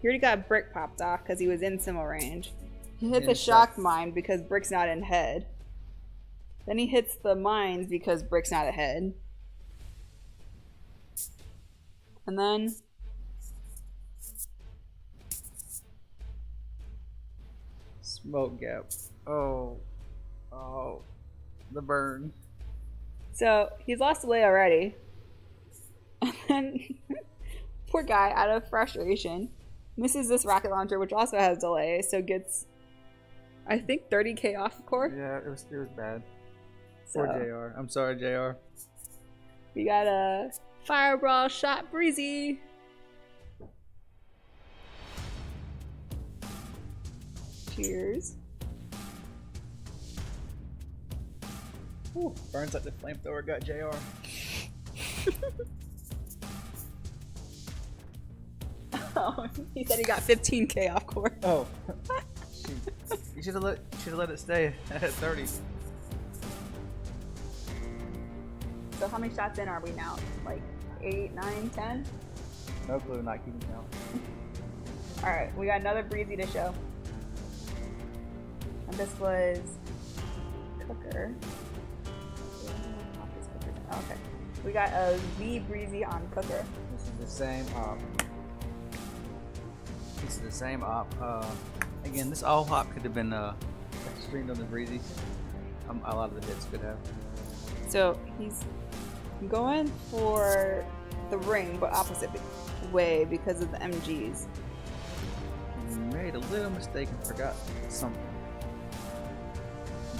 He already got Brick popped off because he was in Simo range. He hits a shock mine because Brick's not in head. Then he hits the mines because Brick's not ahead. And then smoke gap. Oh, the burn. So he's lost delay already. And then poor guy, out of frustration, misses this rocket launcher, which also has delay, so gets, I think, 30k off core. Yeah, it was bad. So, Poor JR. I'm sorry, JR. We got a fireball shot Breezy. Cheers. Ooh, burns like the flamethrower got JR. Oh, he said he got 15k off core. Oh, shoot. You should have let it stay at 30. So how many shots in are we now? Like 8, 9, 10? No clue, not keeping count. Alright, we got another Breezy to show. And this was Cooker. Okay. We got a V Breezy on Cooker. This is the same op. Again, this all hop could have been streamed on the Breezy. A lot of the hits could have. So he's going for the ring, but opposite way because of the MGs. He made a little mistake and forgot something.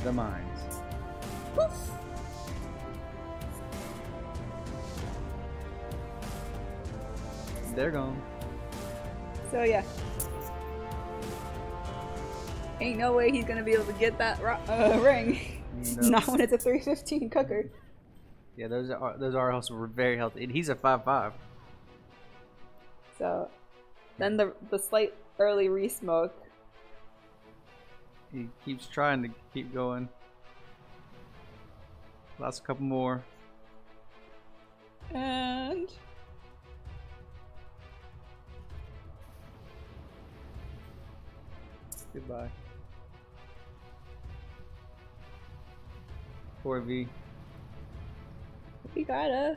The mines. Poof. They're gone. So yeah. Ain't no way he's gonna be able to get that ring. No. Not when it's a 315 Cooker. Yeah, those RLs were very healthy. And he's a 5.5. So then the slight early re-smoke. He keeps trying to keep going. Last couple more. And Goodbye. 4V. we got a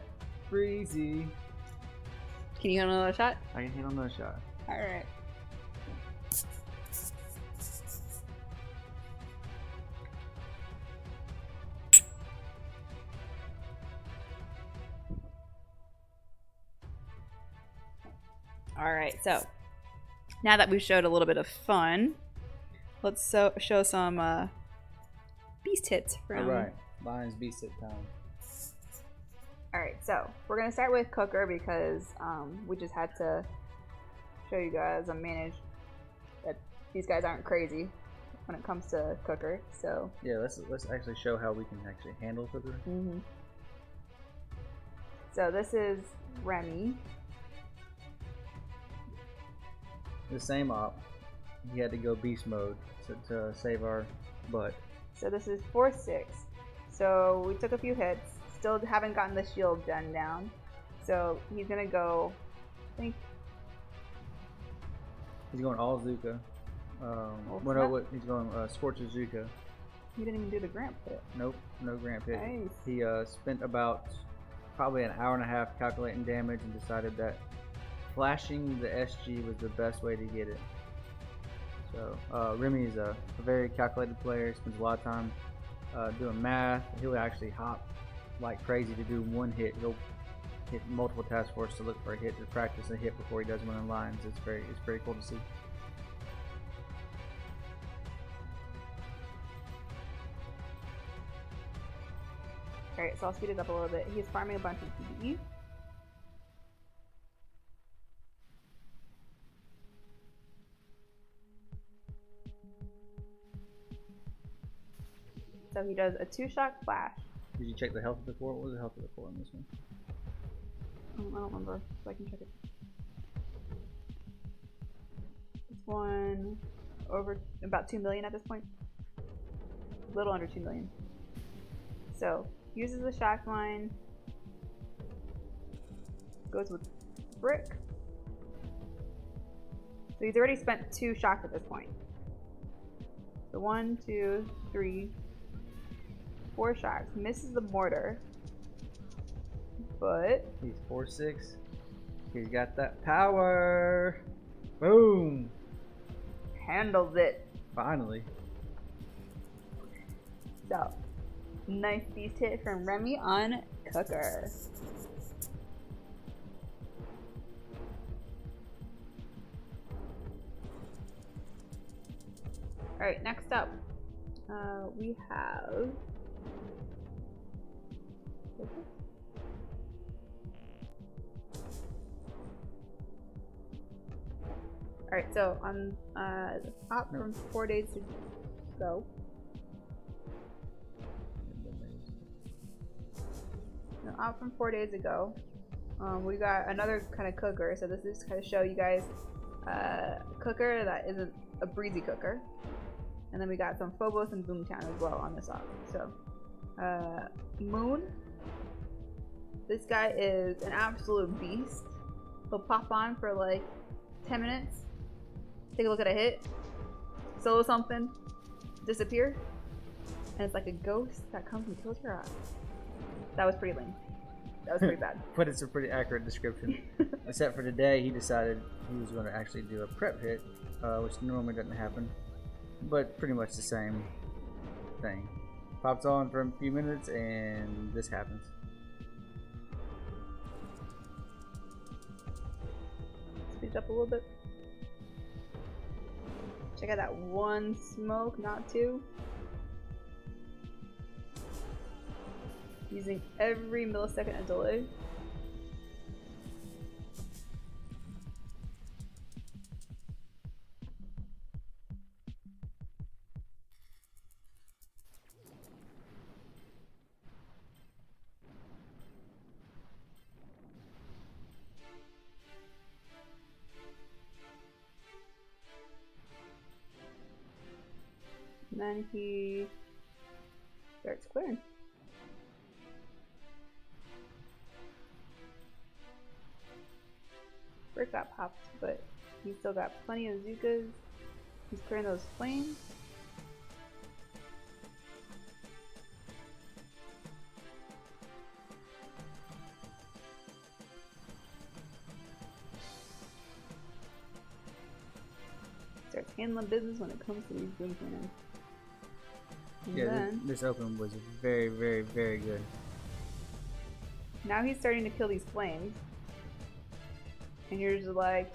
Breezy. Can you hit another shot? I can hit on another shot. Alright. Alright, so now that we've showed a little bit of fun, let's show some beast hits from... Alright, Lions Beast Hit time. Alright, so we're going to start with Cooker because we just had to show you guys and manage that these guys aren't crazy when it comes to Cooker. So yeah, let's actually show how we can actually handle Cooker. So this is Remy. The same op. He had to go beast mode to save our butt. So this is 4-6. So we took a few hits. Still haven't gotten the shield gen down. So he's gonna go, I think. He's going all Zuka. He's going Scorcher Zuka. He didn't even do the Gramp hit. Nope, no Gramp hit. Nice. He spent about probably an hour and a half calculating damage and decided that flashing the SG was the best way to get it. So Remy is a very calculated player. Spends a lot of time doing math. He'll actually hop like crazy to do one hit. He'll hit multiple task force to look for a hit, to practice a hit before he does one in lines. It's very cool to see. Alright, so I'll speed it up a little bit. He's farming a bunch of PvE. So he does a 2-shot flash. Did you check the health of the core? What was the health of the core in this one? I don't remember, so I can check it. one over about 2 million at this point. A little under 2 million. So, uses the shock line. Goes with brick. So he's already spent 2 shocks at this point. So 1, 2, 3, 4 shocks. Misses the mortar. But he's 4-6. He's got that power. Boom. Handles it. Finally. So, nice beast hit from Remy on Cooker. Alright, next up, we have... Alright, so on the top from 4 days ago. No, out from 4 days ago, we got another kind of cooker. So this is to kind of show you guys cooker that isn't a breezy cooker. And then we got some Phobos and Boomtown as well on this op. So, Moon. This guy is an absolute beast. He'll pop on for like 10 minutes. Take a look at a hit. Solo something. Disappear. And it's like a ghost that comes and kills your eye. That was pretty lame. That was pretty bad. But it's a pretty accurate description. Except for today, he decided he was going to actually do a prep hit, which normally doesn't happen. But pretty much the same thing. Pops on for a few minutes and this happens. Speed it up a little bit. Check out that one smoke, not 2. Using every millisecond of delay. And then he starts clearing. Brick got popped, but he's still got plenty of Zukas. He's clearing those flames. Starts handling business when it comes to these boom cannons. Yeah, this open was very, very, very good. Now he's starting to kill these flames. And you're just like,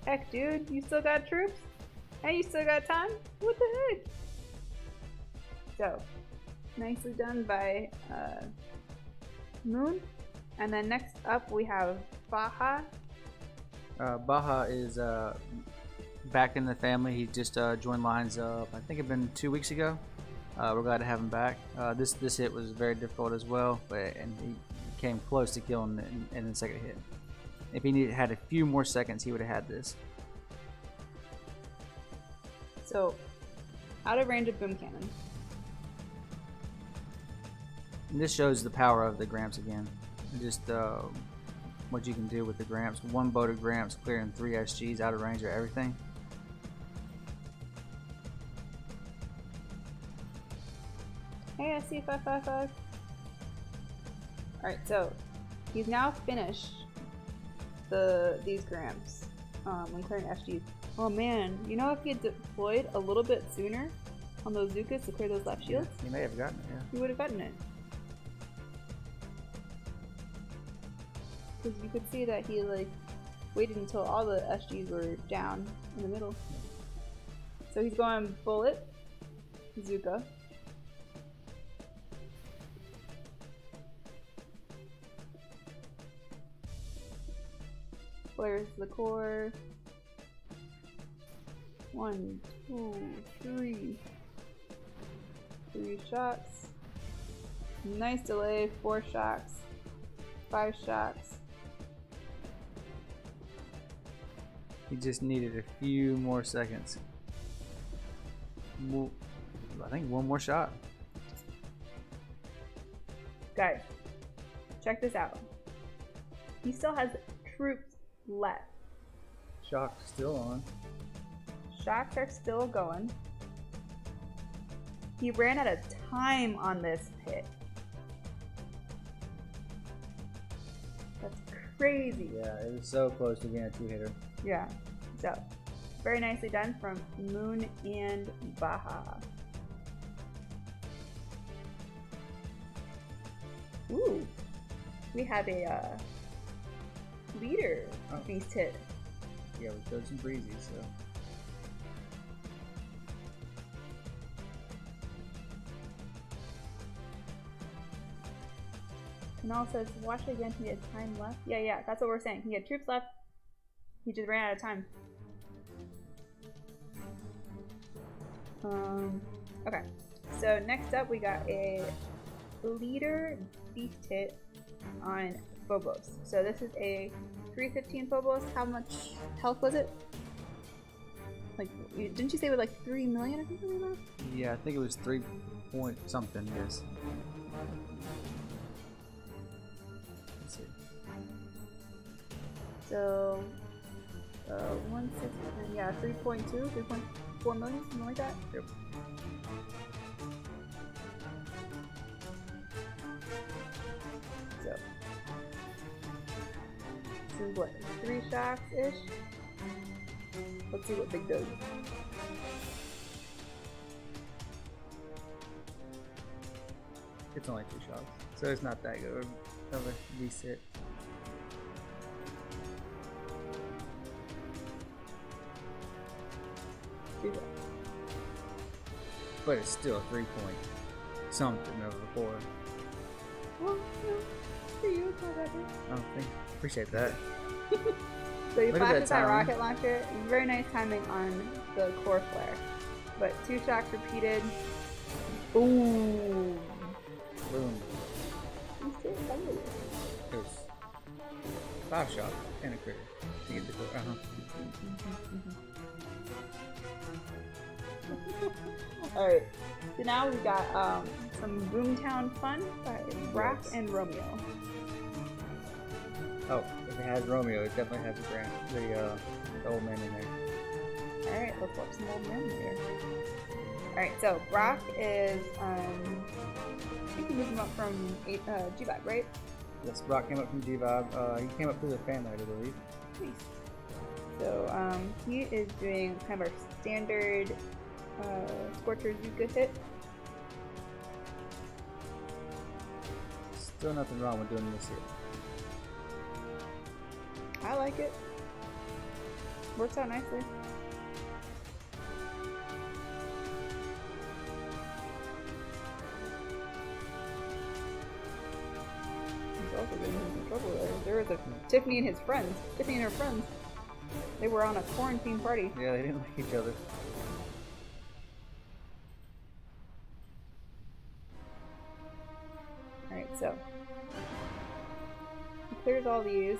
heck dude, you still got troops? And you still got time? What the heck? So, nicely done by Moon. And then next up we have Baha. Baha is back in the family. He just joined lines I think it's been 2 weeks ago. We're glad to have him back. This hit was very difficult as well, and he came close to killing in the second hit. If he had a few more seconds, he would have had this. So, out of range of boom cannon. And this shows the power of the Gramps again. Just what you can do with the Gramps. One boat of Gramps clearing 3 SGs out of range of everything. Hey, I see 555. Alright, so he's now finished these Gramps when clearing SGs. Oh man, you know if he had deployed a little bit sooner on those Zukas to clear those left shields? Yeah, he may have gotten it, yeah. He would have gotten it. Because you could see that he like waited until all the SGs were down in the middle. So he's going Bullet, Zuka. Flares the core. 1, 2, 3. 3 shots. Nice delay. 4 shots. 5 shots. He just needed a few more seconds. I think one more shot. Guys, check this out. He still has troops left. Shock's still on. Shocks are still going. He ran out of time on this pit. That's crazy. Yeah, it was so close to being a two-hitter. Yeah. So, very nicely done from Moon and Baja. Ooh. We have a leader beast hit. Yeah, we killed some Breezies, so. Canal says, watch it again, he had time left. Yeah, that's what we're saying. He had troops left. He just ran out of time. Okay. So next up we got a leader beast hit on Phobos. So this is a 315 Phobos. How much health was it? Like, didn't you say with like 3 million or something like that? Yeah, I think it was 3 point something, yes. Let's see. So, 160, yeah, 3.2, 3.4 million, something like that? Yep. So, this is what, 3 shocks-ish? Let's see what Big does. It's only 2 shots, so it's not that good of a reset. But it's still a 3 point something over 4. Well, no, for you, it's not that bad. Oh, appreciate that. So you Look at flash that with that timing. rocket launcher. Very nice timing on the core flare. But 2 shocks repeated. Boom! Boom. You still fighting. It was 5 shots and a critter to get the core. Alright, so now we got some Boomtown fun by Brack and Romeo. Oh, if it has Romeo, it definitely has the old man in there. Alright, let's watch some old men here. Alright, so Brack is, I think we moved him up from G-Vibe, right? Yes, Brock came up from G-Vibe. He came up through the fan light, I believe. Nice. So he is doing kind of our standard Scorcher Zuka hit. Still nothing wrong with doing this here. I like it. Works out nicely. He's also getting in trouble there. There was a Tiffany and his friends. Tiffany and her friends. They were on a quarantine party. Yeah, they didn't like each other. Alright, so he clears all these.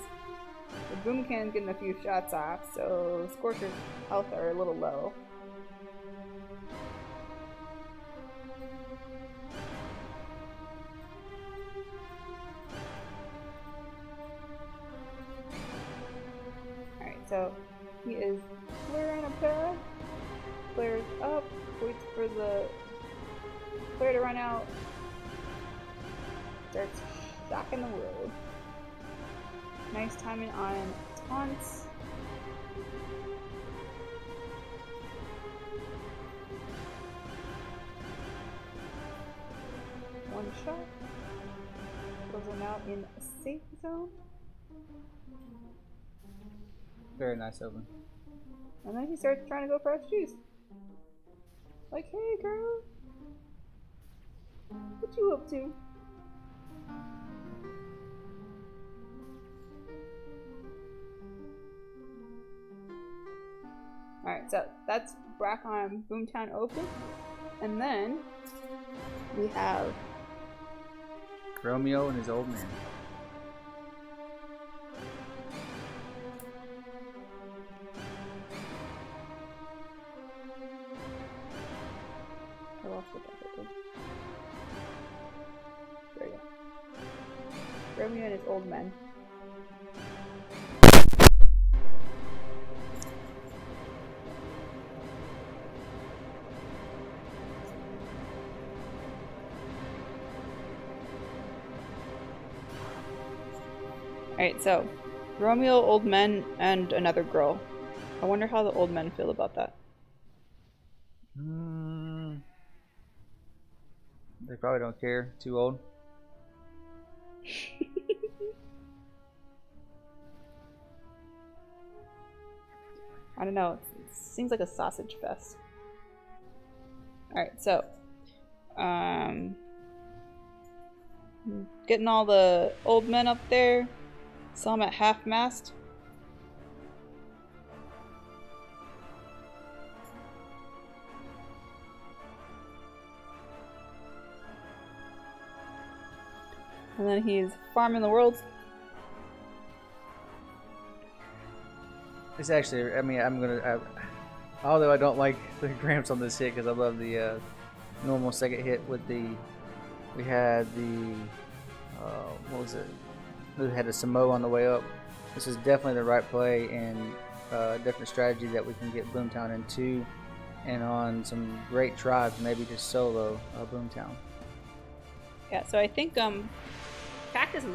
The boom can's getting a few shots off, so Scorcher's health are a little low. Alright, so he is clearing a pair, clears up, waits for the clear to run out, starts shocking the world. Nice timing on taunts. One shot. Those are now in a safe zone. Very nice of him. And then he starts trying to go for juice. Like, hey girl, what you up to? Alright, so that's Brack on Boomtown Open. And then we have Romeo and his old man. lost what that was. There you go. Romeo and his old men. Alright, so Romeo, old men, and another girl. I wonder how the old men feel about that. They probably don't care. Too old. I don't know. It seems like a sausage fest. Alright, so getting all the old men up there. Saw them at half-mast. And then he's farming the world. It's actually, I mean, although I don't like the gramps on this hit because I love the normal second hit with the, we had the, what was it? We had a Samoa on the way up. This is definitely the right play and different strategy that we can get Boomtown into, and on some great tribes, maybe just solo Boomtown. Yeah, so I think Cactus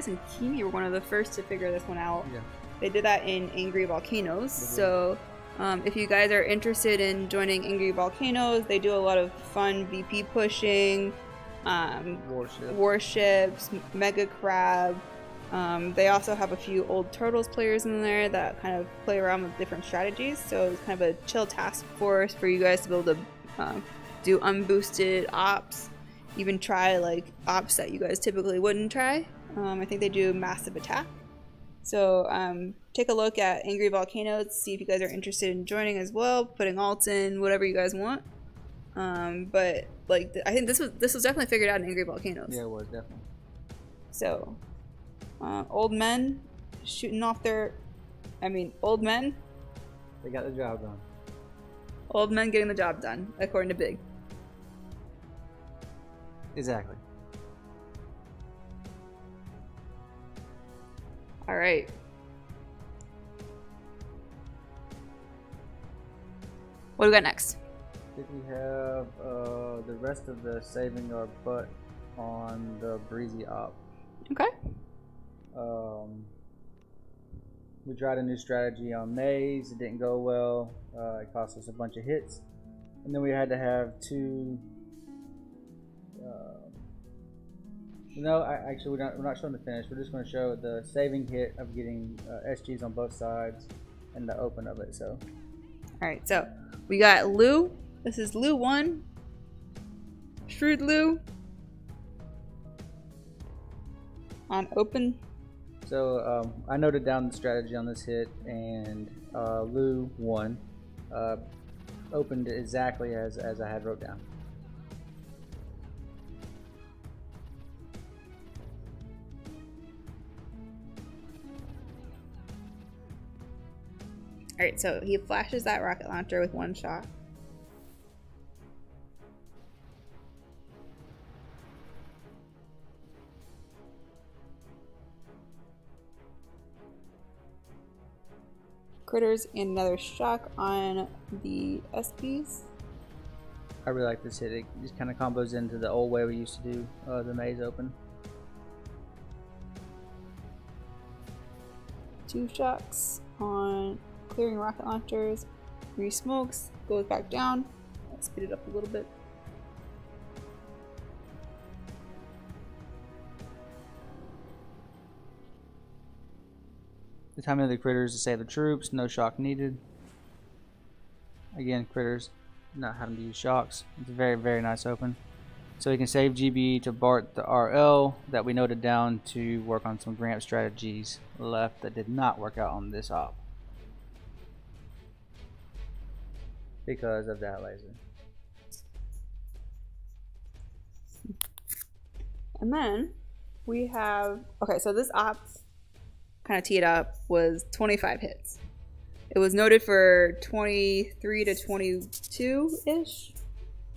and Kimi were one of the first to figure this one out. Yeah. They did that in Angry Volcanoes. So if you guys are interested in joining Angry Volcanoes, they do a lot of fun VP pushing, warships, Mega Crab. They also have a few old Turtles players in there that kind of play around with different strategies. So it's kind of a chill task force for you guys to be able to do unboosted ops, even try like ops that you guys typically wouldn't try. I think they do massive attack. So take a look at Angry Volcanoes, see if you guys are interested in joining as well, putting alts in, whatever you guys want. But like I think this was definitely figured out in Angry Volcanoes. Yeah, it was definitely. So old men shooting off their, old men. They got the job done. Old men getting the job done, according to Big. Exactly. All right. What do we got next? I think we have the rest of the saving our butt on the Breezy op. Okay. We tried a new strategy on Maze. It didn't go well. It cost us a bunch of hits, and then we had to have two. No, actually, we're not showing the finish. We're just going to show the saving hit of getting SGs on both sides and the open of it. So, all right. So we got Lou. This is Lou 1. Shrewd Lou on open. So I noted down the strategy on this hit, and Lou 1 opened exactly as I had wrote down. Alright, so he flashes that rocket launcher with one shot. Critters and another shock on the SPs. I really like this hit. It just kind of combos into the old way we used to do the maze open. 2 shocks on clearing rocket launchers. 3 smokes, goes back down. I'll speed it up a little bit. The timing of the critters to save the troops, no shock needed. Again, critters not having to use shocks. It's a very, very nice open. So we can save GB to Bart the RL that we noted down to work on some Gramp strategies left that did not work out on this op because of that laser. And then we have, okay, so this op, kind of teed up, was 25 hits. It was noted for 23 to 22-ish.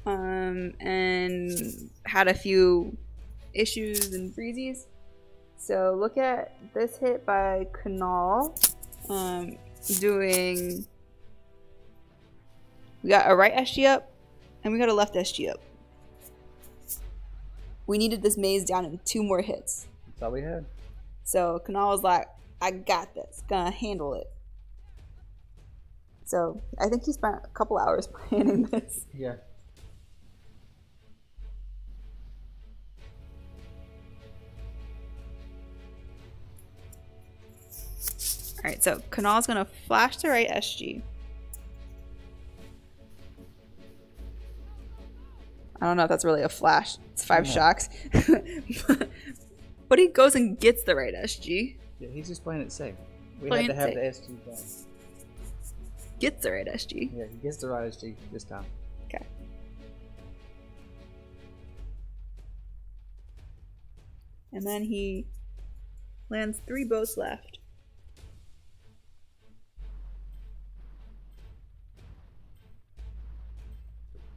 and had a few issues and breezies. So look at this hit by Canal. Doing... We got a right SG up, and we got a left SG up. We needed this maze down in 2 more hits. That's all we had. So Canal was like, I got this. Gonna handle it. So I think he spent a couple hours planning this. Yeah. Alright, so Canal's gonna flash the right SG. I don't know if that's really a flash. It's 5 shocks. But he goes and gets the right SG. Yeah, he's just playing it safe. We Playing had to have it the SG back. Gets the right SG. Yeah, he gets the right SG this time. Okay. And then he lands 3 boats left.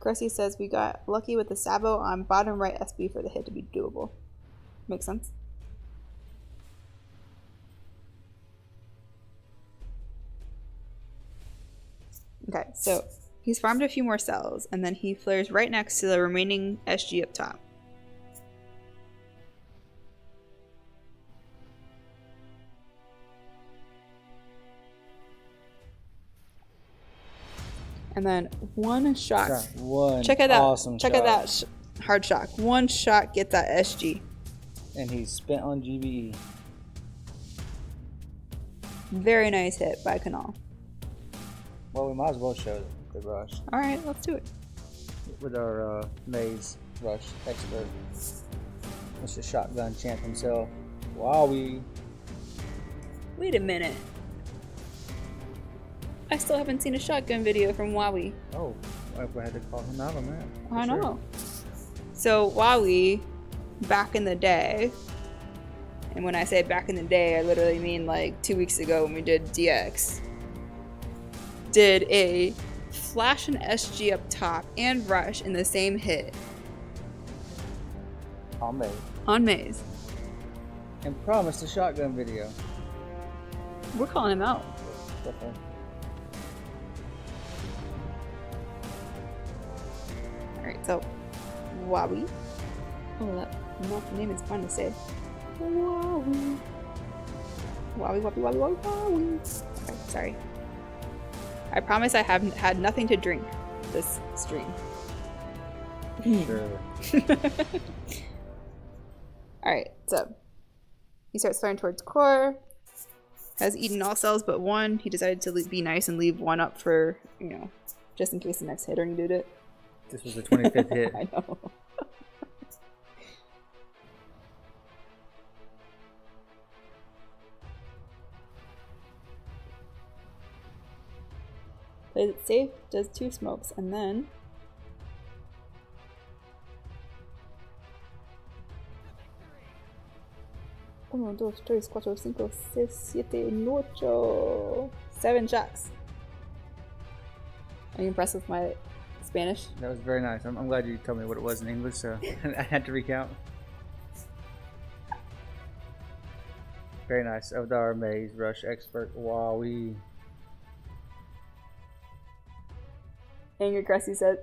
Krusty says we got lucky with the Sabo on bottom right SB for the hit to be doable. Makes sense. Okay, so he's farmed a few more cells, and then he flares right next to the remaining SG up top. And then 1 shock. One Check it out. awesome Check shot. it out. Hard shock. 1 shot gets that SG. And he's spent on GBE. Very nice hit by Canal. Well, we might as well show the rush Alright, let's do it. with our maze rush expert. Mr. Shotgun Champ himself. Wowie. Wait a minute. I still haven't seen a shotgun video from Wowie. Oh, I had to call him out on that. I know. So Wowie, back in the day, and when I say back in the day, I literally mean like 2 weeks ago when we did DX, did a flash and SG up top and rush in the same hit. On maze. On maze. And promised a shotgun video. We're calling him out. Definitely. Alright, so Wowie. Oh, that name is fun to say. Wowie. Wowie, Wowie, Wowie, Wowie, Wowie. Okay, sorry. I promise I haven't had nothing to drink this stream. Sure. Alright, so he starts flying towards core. Has eaten all cells but 1. He decided to be nice and leave 1 up for, you know, just in case the next hitter needed it. This was the 25th hit. I know. Plays it safe, does 2 smokes, and then... Uno, dos, tres, cuatro, cinco, seis, siete, ocho. 7 shocks. Are you impressed with my Spanish? That was very nice. I'm glad you told me what it was in English, so I had to recount. Very nice. Ovdar Maze Rush Expert. Wowie. Angry Krusty said.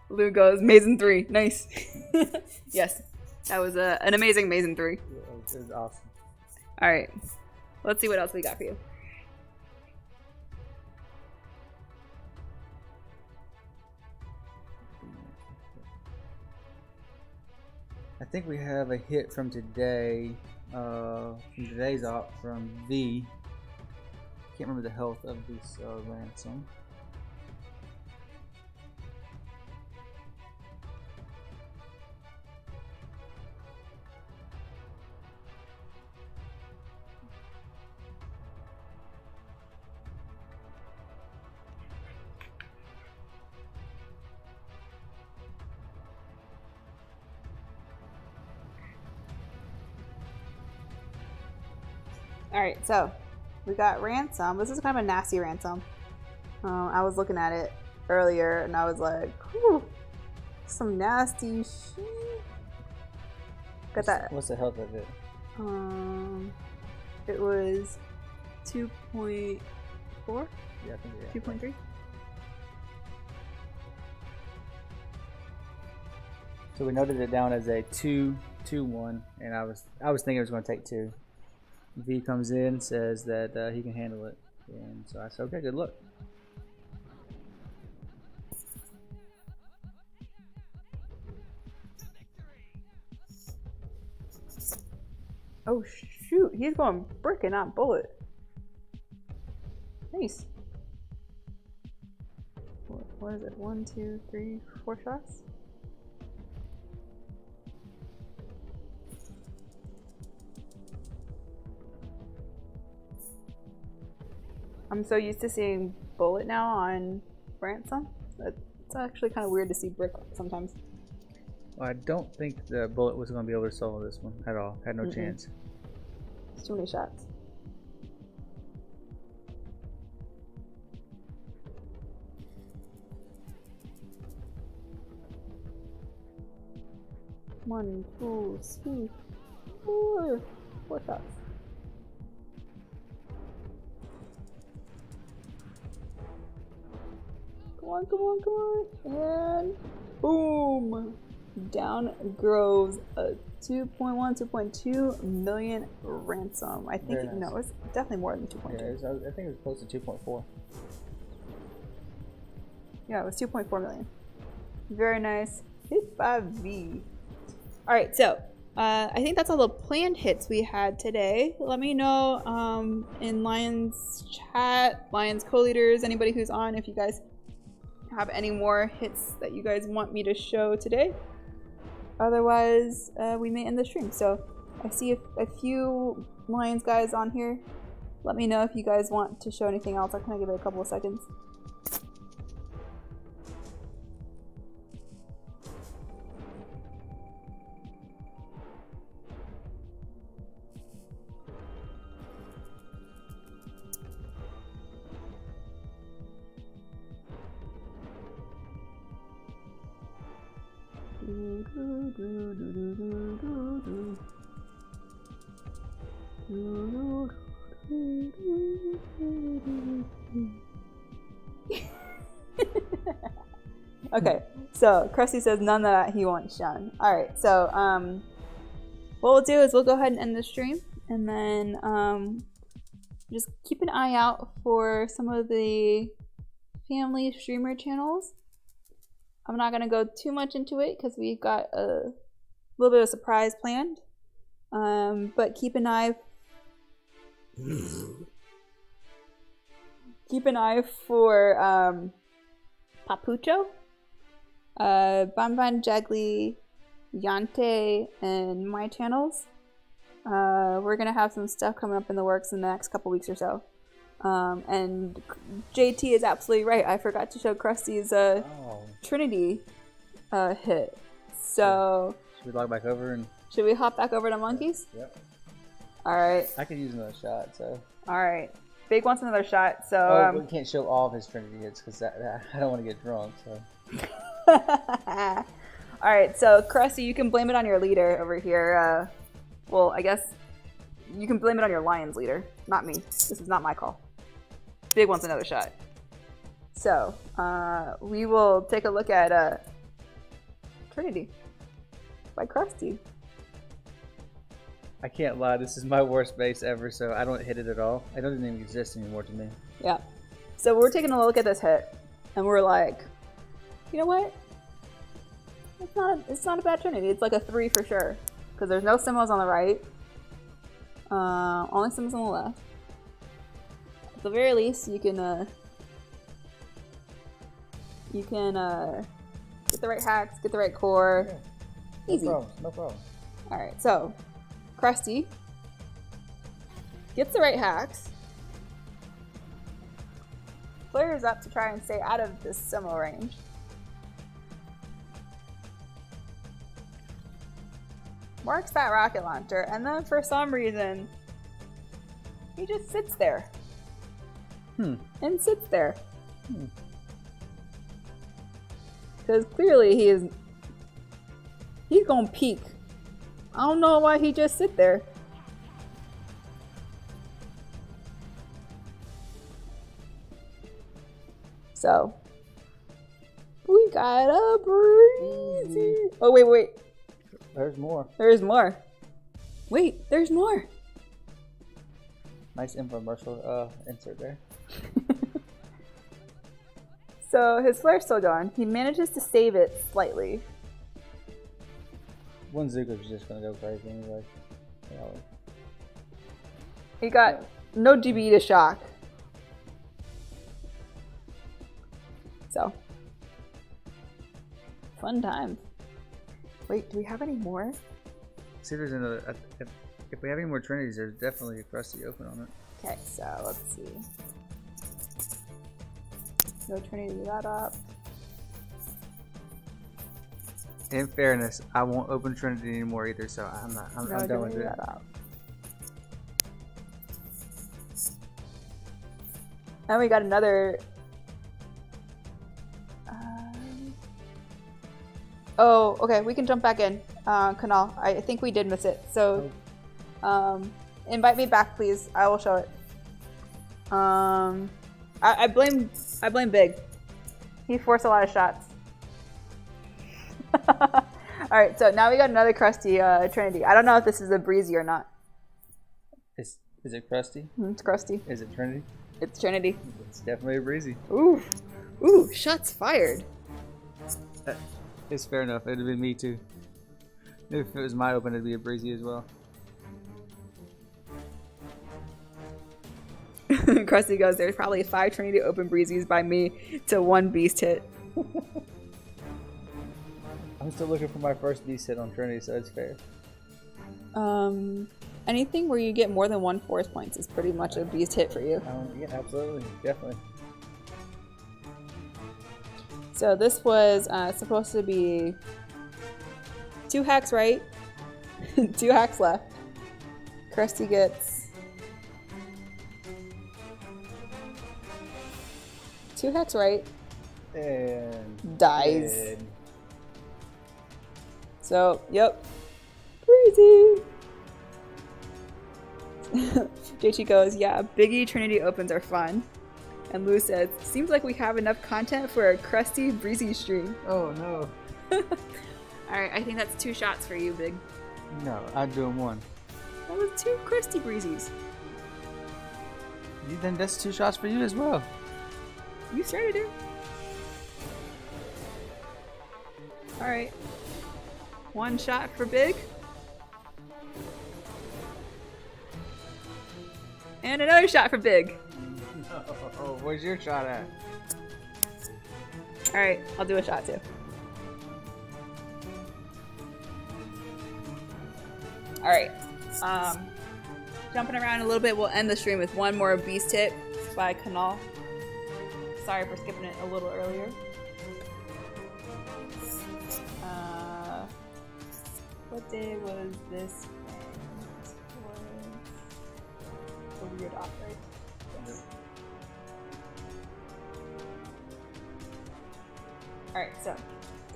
Lou goes, Maze in 3. Nice. Yes, that was an amazing Maze in 3. It was awesome. Alright, let's see what else we got for you. I think we have a hit from today, from today's op from V. Can't remember the health of this ransom. Alright, so we got ransom. This is kind of a nasty ransom. I was looking at it earlier and I was like, whew, some nasty shit. Got that. What's the health of it? It was 2.4? Yeah, I think 2.3? So we noted it down as a 2-2-1, and I was thinking it was going to take 2. V comes in, says that he can handle it, and so I said, okay, good luck. Oh shoot, he's going brick and not bullet. Nice. What is it? 1, 2, 3, 4 shots? I'm so used to seeing bullet now on Ransom. It's actually kind of weird to see brick sometimes. Well, I don't think the bullet was going to be able to solo this one at all. Had no chance. It's too many shots. One, two, three, 4. 4 shots. Come on, come on, come on. And boom! Down goes a 2.1, 2.2 million ransom. I think, nice. No, it's definitely more than 2.2. Yeah, I think it was close to 2.4. Yeah, it was 2.4 million. Very nice. Hit by V. Alright, so I think that's all the planned hits we had today. Let me know in Lion's chat, Lion's co-leaders, anybody who's on, if you guys have any more hits that you guys want me to show today. Otherwise, we may end the stream. So I see a few Lions guys on here. Let me know if you guys want to show anything else. I'll kind of give it a couple of seconds. Okay, so Krusty says none that he wants shown. Alright, so what we'll do is we'll go ahead and end the stream, and then just keep an eye out for some of the family streamer channels. I'm not gonna go too much into it because we've got a little bit of surprise planned. But keep an eye for Papucho, Banban, Jagly, Yante, and my channels. We're gonna have some stuff coming up in the works in the next couple weeks or so. And JT is absolutely right. I forgot to show Krusty's Trinity hit. So should we log back over and should we hop back over to monkeys? Yep. Alright. I could use another shot, so. Alright. Big wants another shot, so we can't show all of his Trinity hits because I don't want to get drunk, so. Alright, so Krusty, you can blame it on your leader over here. Well, I guess you can blame it on your Lions leader, not me. This is not my call. Big wants another shot. So, we will take a look at Trinity by Krusty. I can't lie, this is my worst base ever, so I don't hit it at all. It doesn't even exist anymore to me. Yeah. So we're taking a look at this hit, and we're like, you know what? It's not a bad Trinity. It's like a 3 for sure. Because there's no simmos on the right. Only simmos on the left. At the very least, you can get the right hacks, get the right core. Yeah. Easy. No problem. Alright, so Krusty gets the right hacks. Flares up to try and stay out of this simmo range. Marks that rocket launcher, and then for some reason, he just sits there. And sits there. Because clearly he's gonna peek. I don't know why he just sit there. So we got a Breezy. Oh wait. There's more. There's more. Wait, there's more. Nice infomercial insert there. So his flare's still gone. He manages to save it slightly. One Zuko's just gonna go crazy anyway. He got no GB to shock. So fun time. Wait, do we have any more? See if there's another. If we have any more Trinities, there's definitely a Krusty open on it. Okay, so let's see. No Trinity that up. In fairness, I won't open Trinity anymore either, so I'm done with it. That up. And we got another. Oh, okay. We can jump back in, Kanal. I think we did miss it. So, invite me back, please. I will show it. I blame Big. He forced a lot of shots. All right. So now we got another Krusty Trinity. I don't know if this is a Breezy or not. Is it Krusty? It's Krusty. Is it Trinity? It's Trinity. It's definitely a Breezy. Ooh, shots fired. It's fair enough. It'd have been me too. If it was my open, it'd be a Breezy as well. Krusty goes, there's probably 5 Trinity open Breezies by me to 1 beast hit. I'm still looking for my first beast hit on Trinity, so it's fair. Anything where you get more than 1 force points is pretty much a beast hit for you. Yeah, absolutely. Definitely. So this was supposed to be 2 hacks right, 2 hacks left. Krusty gets 2 hacks right and dies. Dead. So, yep. Breezy! JT goes, yeah, Biggie Trinity opens are fun. And Lou says, seems like we have enough content for a Krusty Breezy stream. Oh no. Alright, I think that's 2 shots for you, Big. No, I'd do him 1. That was 2 Krusty Breezies. Then that's 2 shots for you as well. You started it. Alright. 1 shot for Big. And another shot for Big. No, where's your shot at? Alright, I'll do a shot too. Alright. Jumping around a little bit, we'll end the stream with 1 more beast hit by Kanal. Sorry for skipping it a little earlier. What day was this? A weird off, right? Yes. Alright, so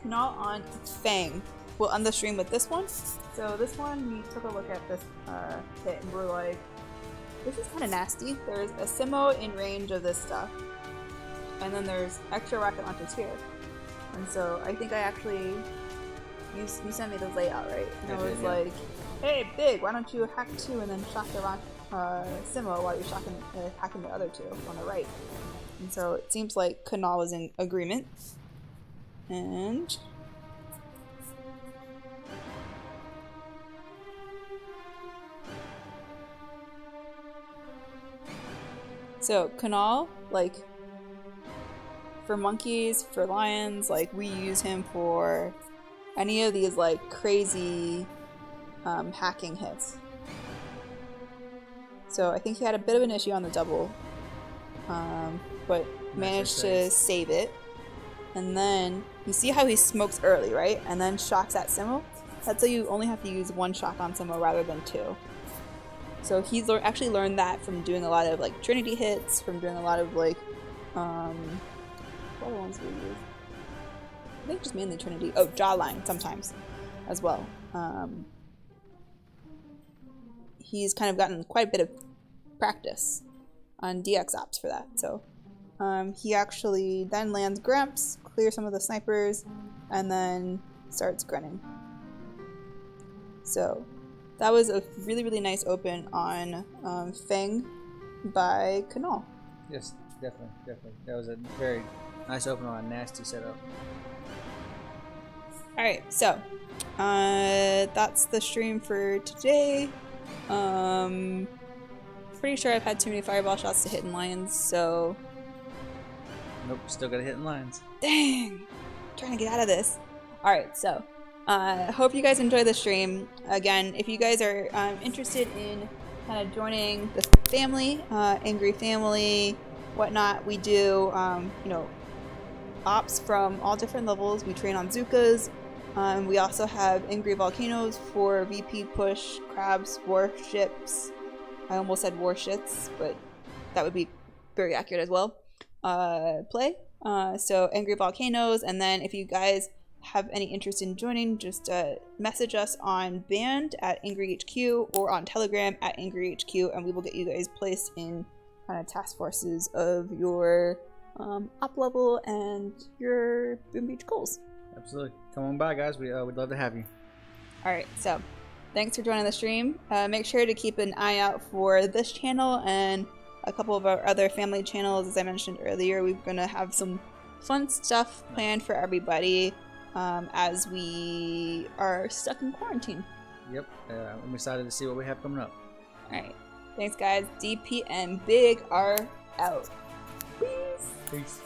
Kanal on Fang. We'll end the stream with this one. So this one, we took a look at this hit and we're like, this is kind of nasty. There's a Simo in range of this stuff. And then there's extra rocket launches here. And so I think I actually, you sent me the layout, right? And I was like, hey, Big, why don't you hack 2 and then shock the Simo while you're hacking the other 2 on the right. And so it seems like Kanal is in agreement. And so Kanal, like, for monkeys, for lions, like, we use him for any of these, like, crazy hacking hits. So I think he had a bit of an issue on the double, but managed to save it. And then, you see how he smokes early, right? And then shocks at Simo? That's so you only have to use 1 shock on Simo rather than 2. So he's actually learned that from doing a lot of, like, Trinity hits, from doing a lot of, like, What other ones do we use? I think just mainly Trinity. Oh, Jawline sometimes as well. He's kind of gotten quite a bit of practice on DX ops for that. So he actually then lands Gramps, clears some of the snipers, and then starts grinning. So that was a really, really nice open on Feng by Kanal. Yes, definitely. That was a very nice open on a nasty setup. Alright, so that's the stream for today. Pretty sure I've had too many fireball shots to hit in lions, so... Nope, still gotta hit in lines. Dang! I'm trying to get out of this. Alright, so hope you guys enjoy the stream. Again, if you guys are interested in kind of joining the family, Angry Family, whatnot, we do, you know, ops from all different levels. We train on Zukas. We also have Angry Volcanoes for VP push, crabs, warships. I almost said warships, but that would be very accurate as well. Play. So Angry Volcanoes, and then if you guys have any interest in joining, just message us on Band at AngryHQ or on Telegram at AngryHQ, and we will get you guys placed in kind of task forces of your op level and your Boom Beach goals. Absolutely. Come on by, guys. We'd love to have you. Alright, so thanks for joining the stream. Make sure to keep an eye out for this channel and a couple of our other family channels. As I mentioned earlier, we're going to have some fun stuff planned for everybody as we are stuck in quarantine. Yep. I'm excited to see what we have coming up. Alright. Thanks, guys. DP and Big are out. Peace. Peace.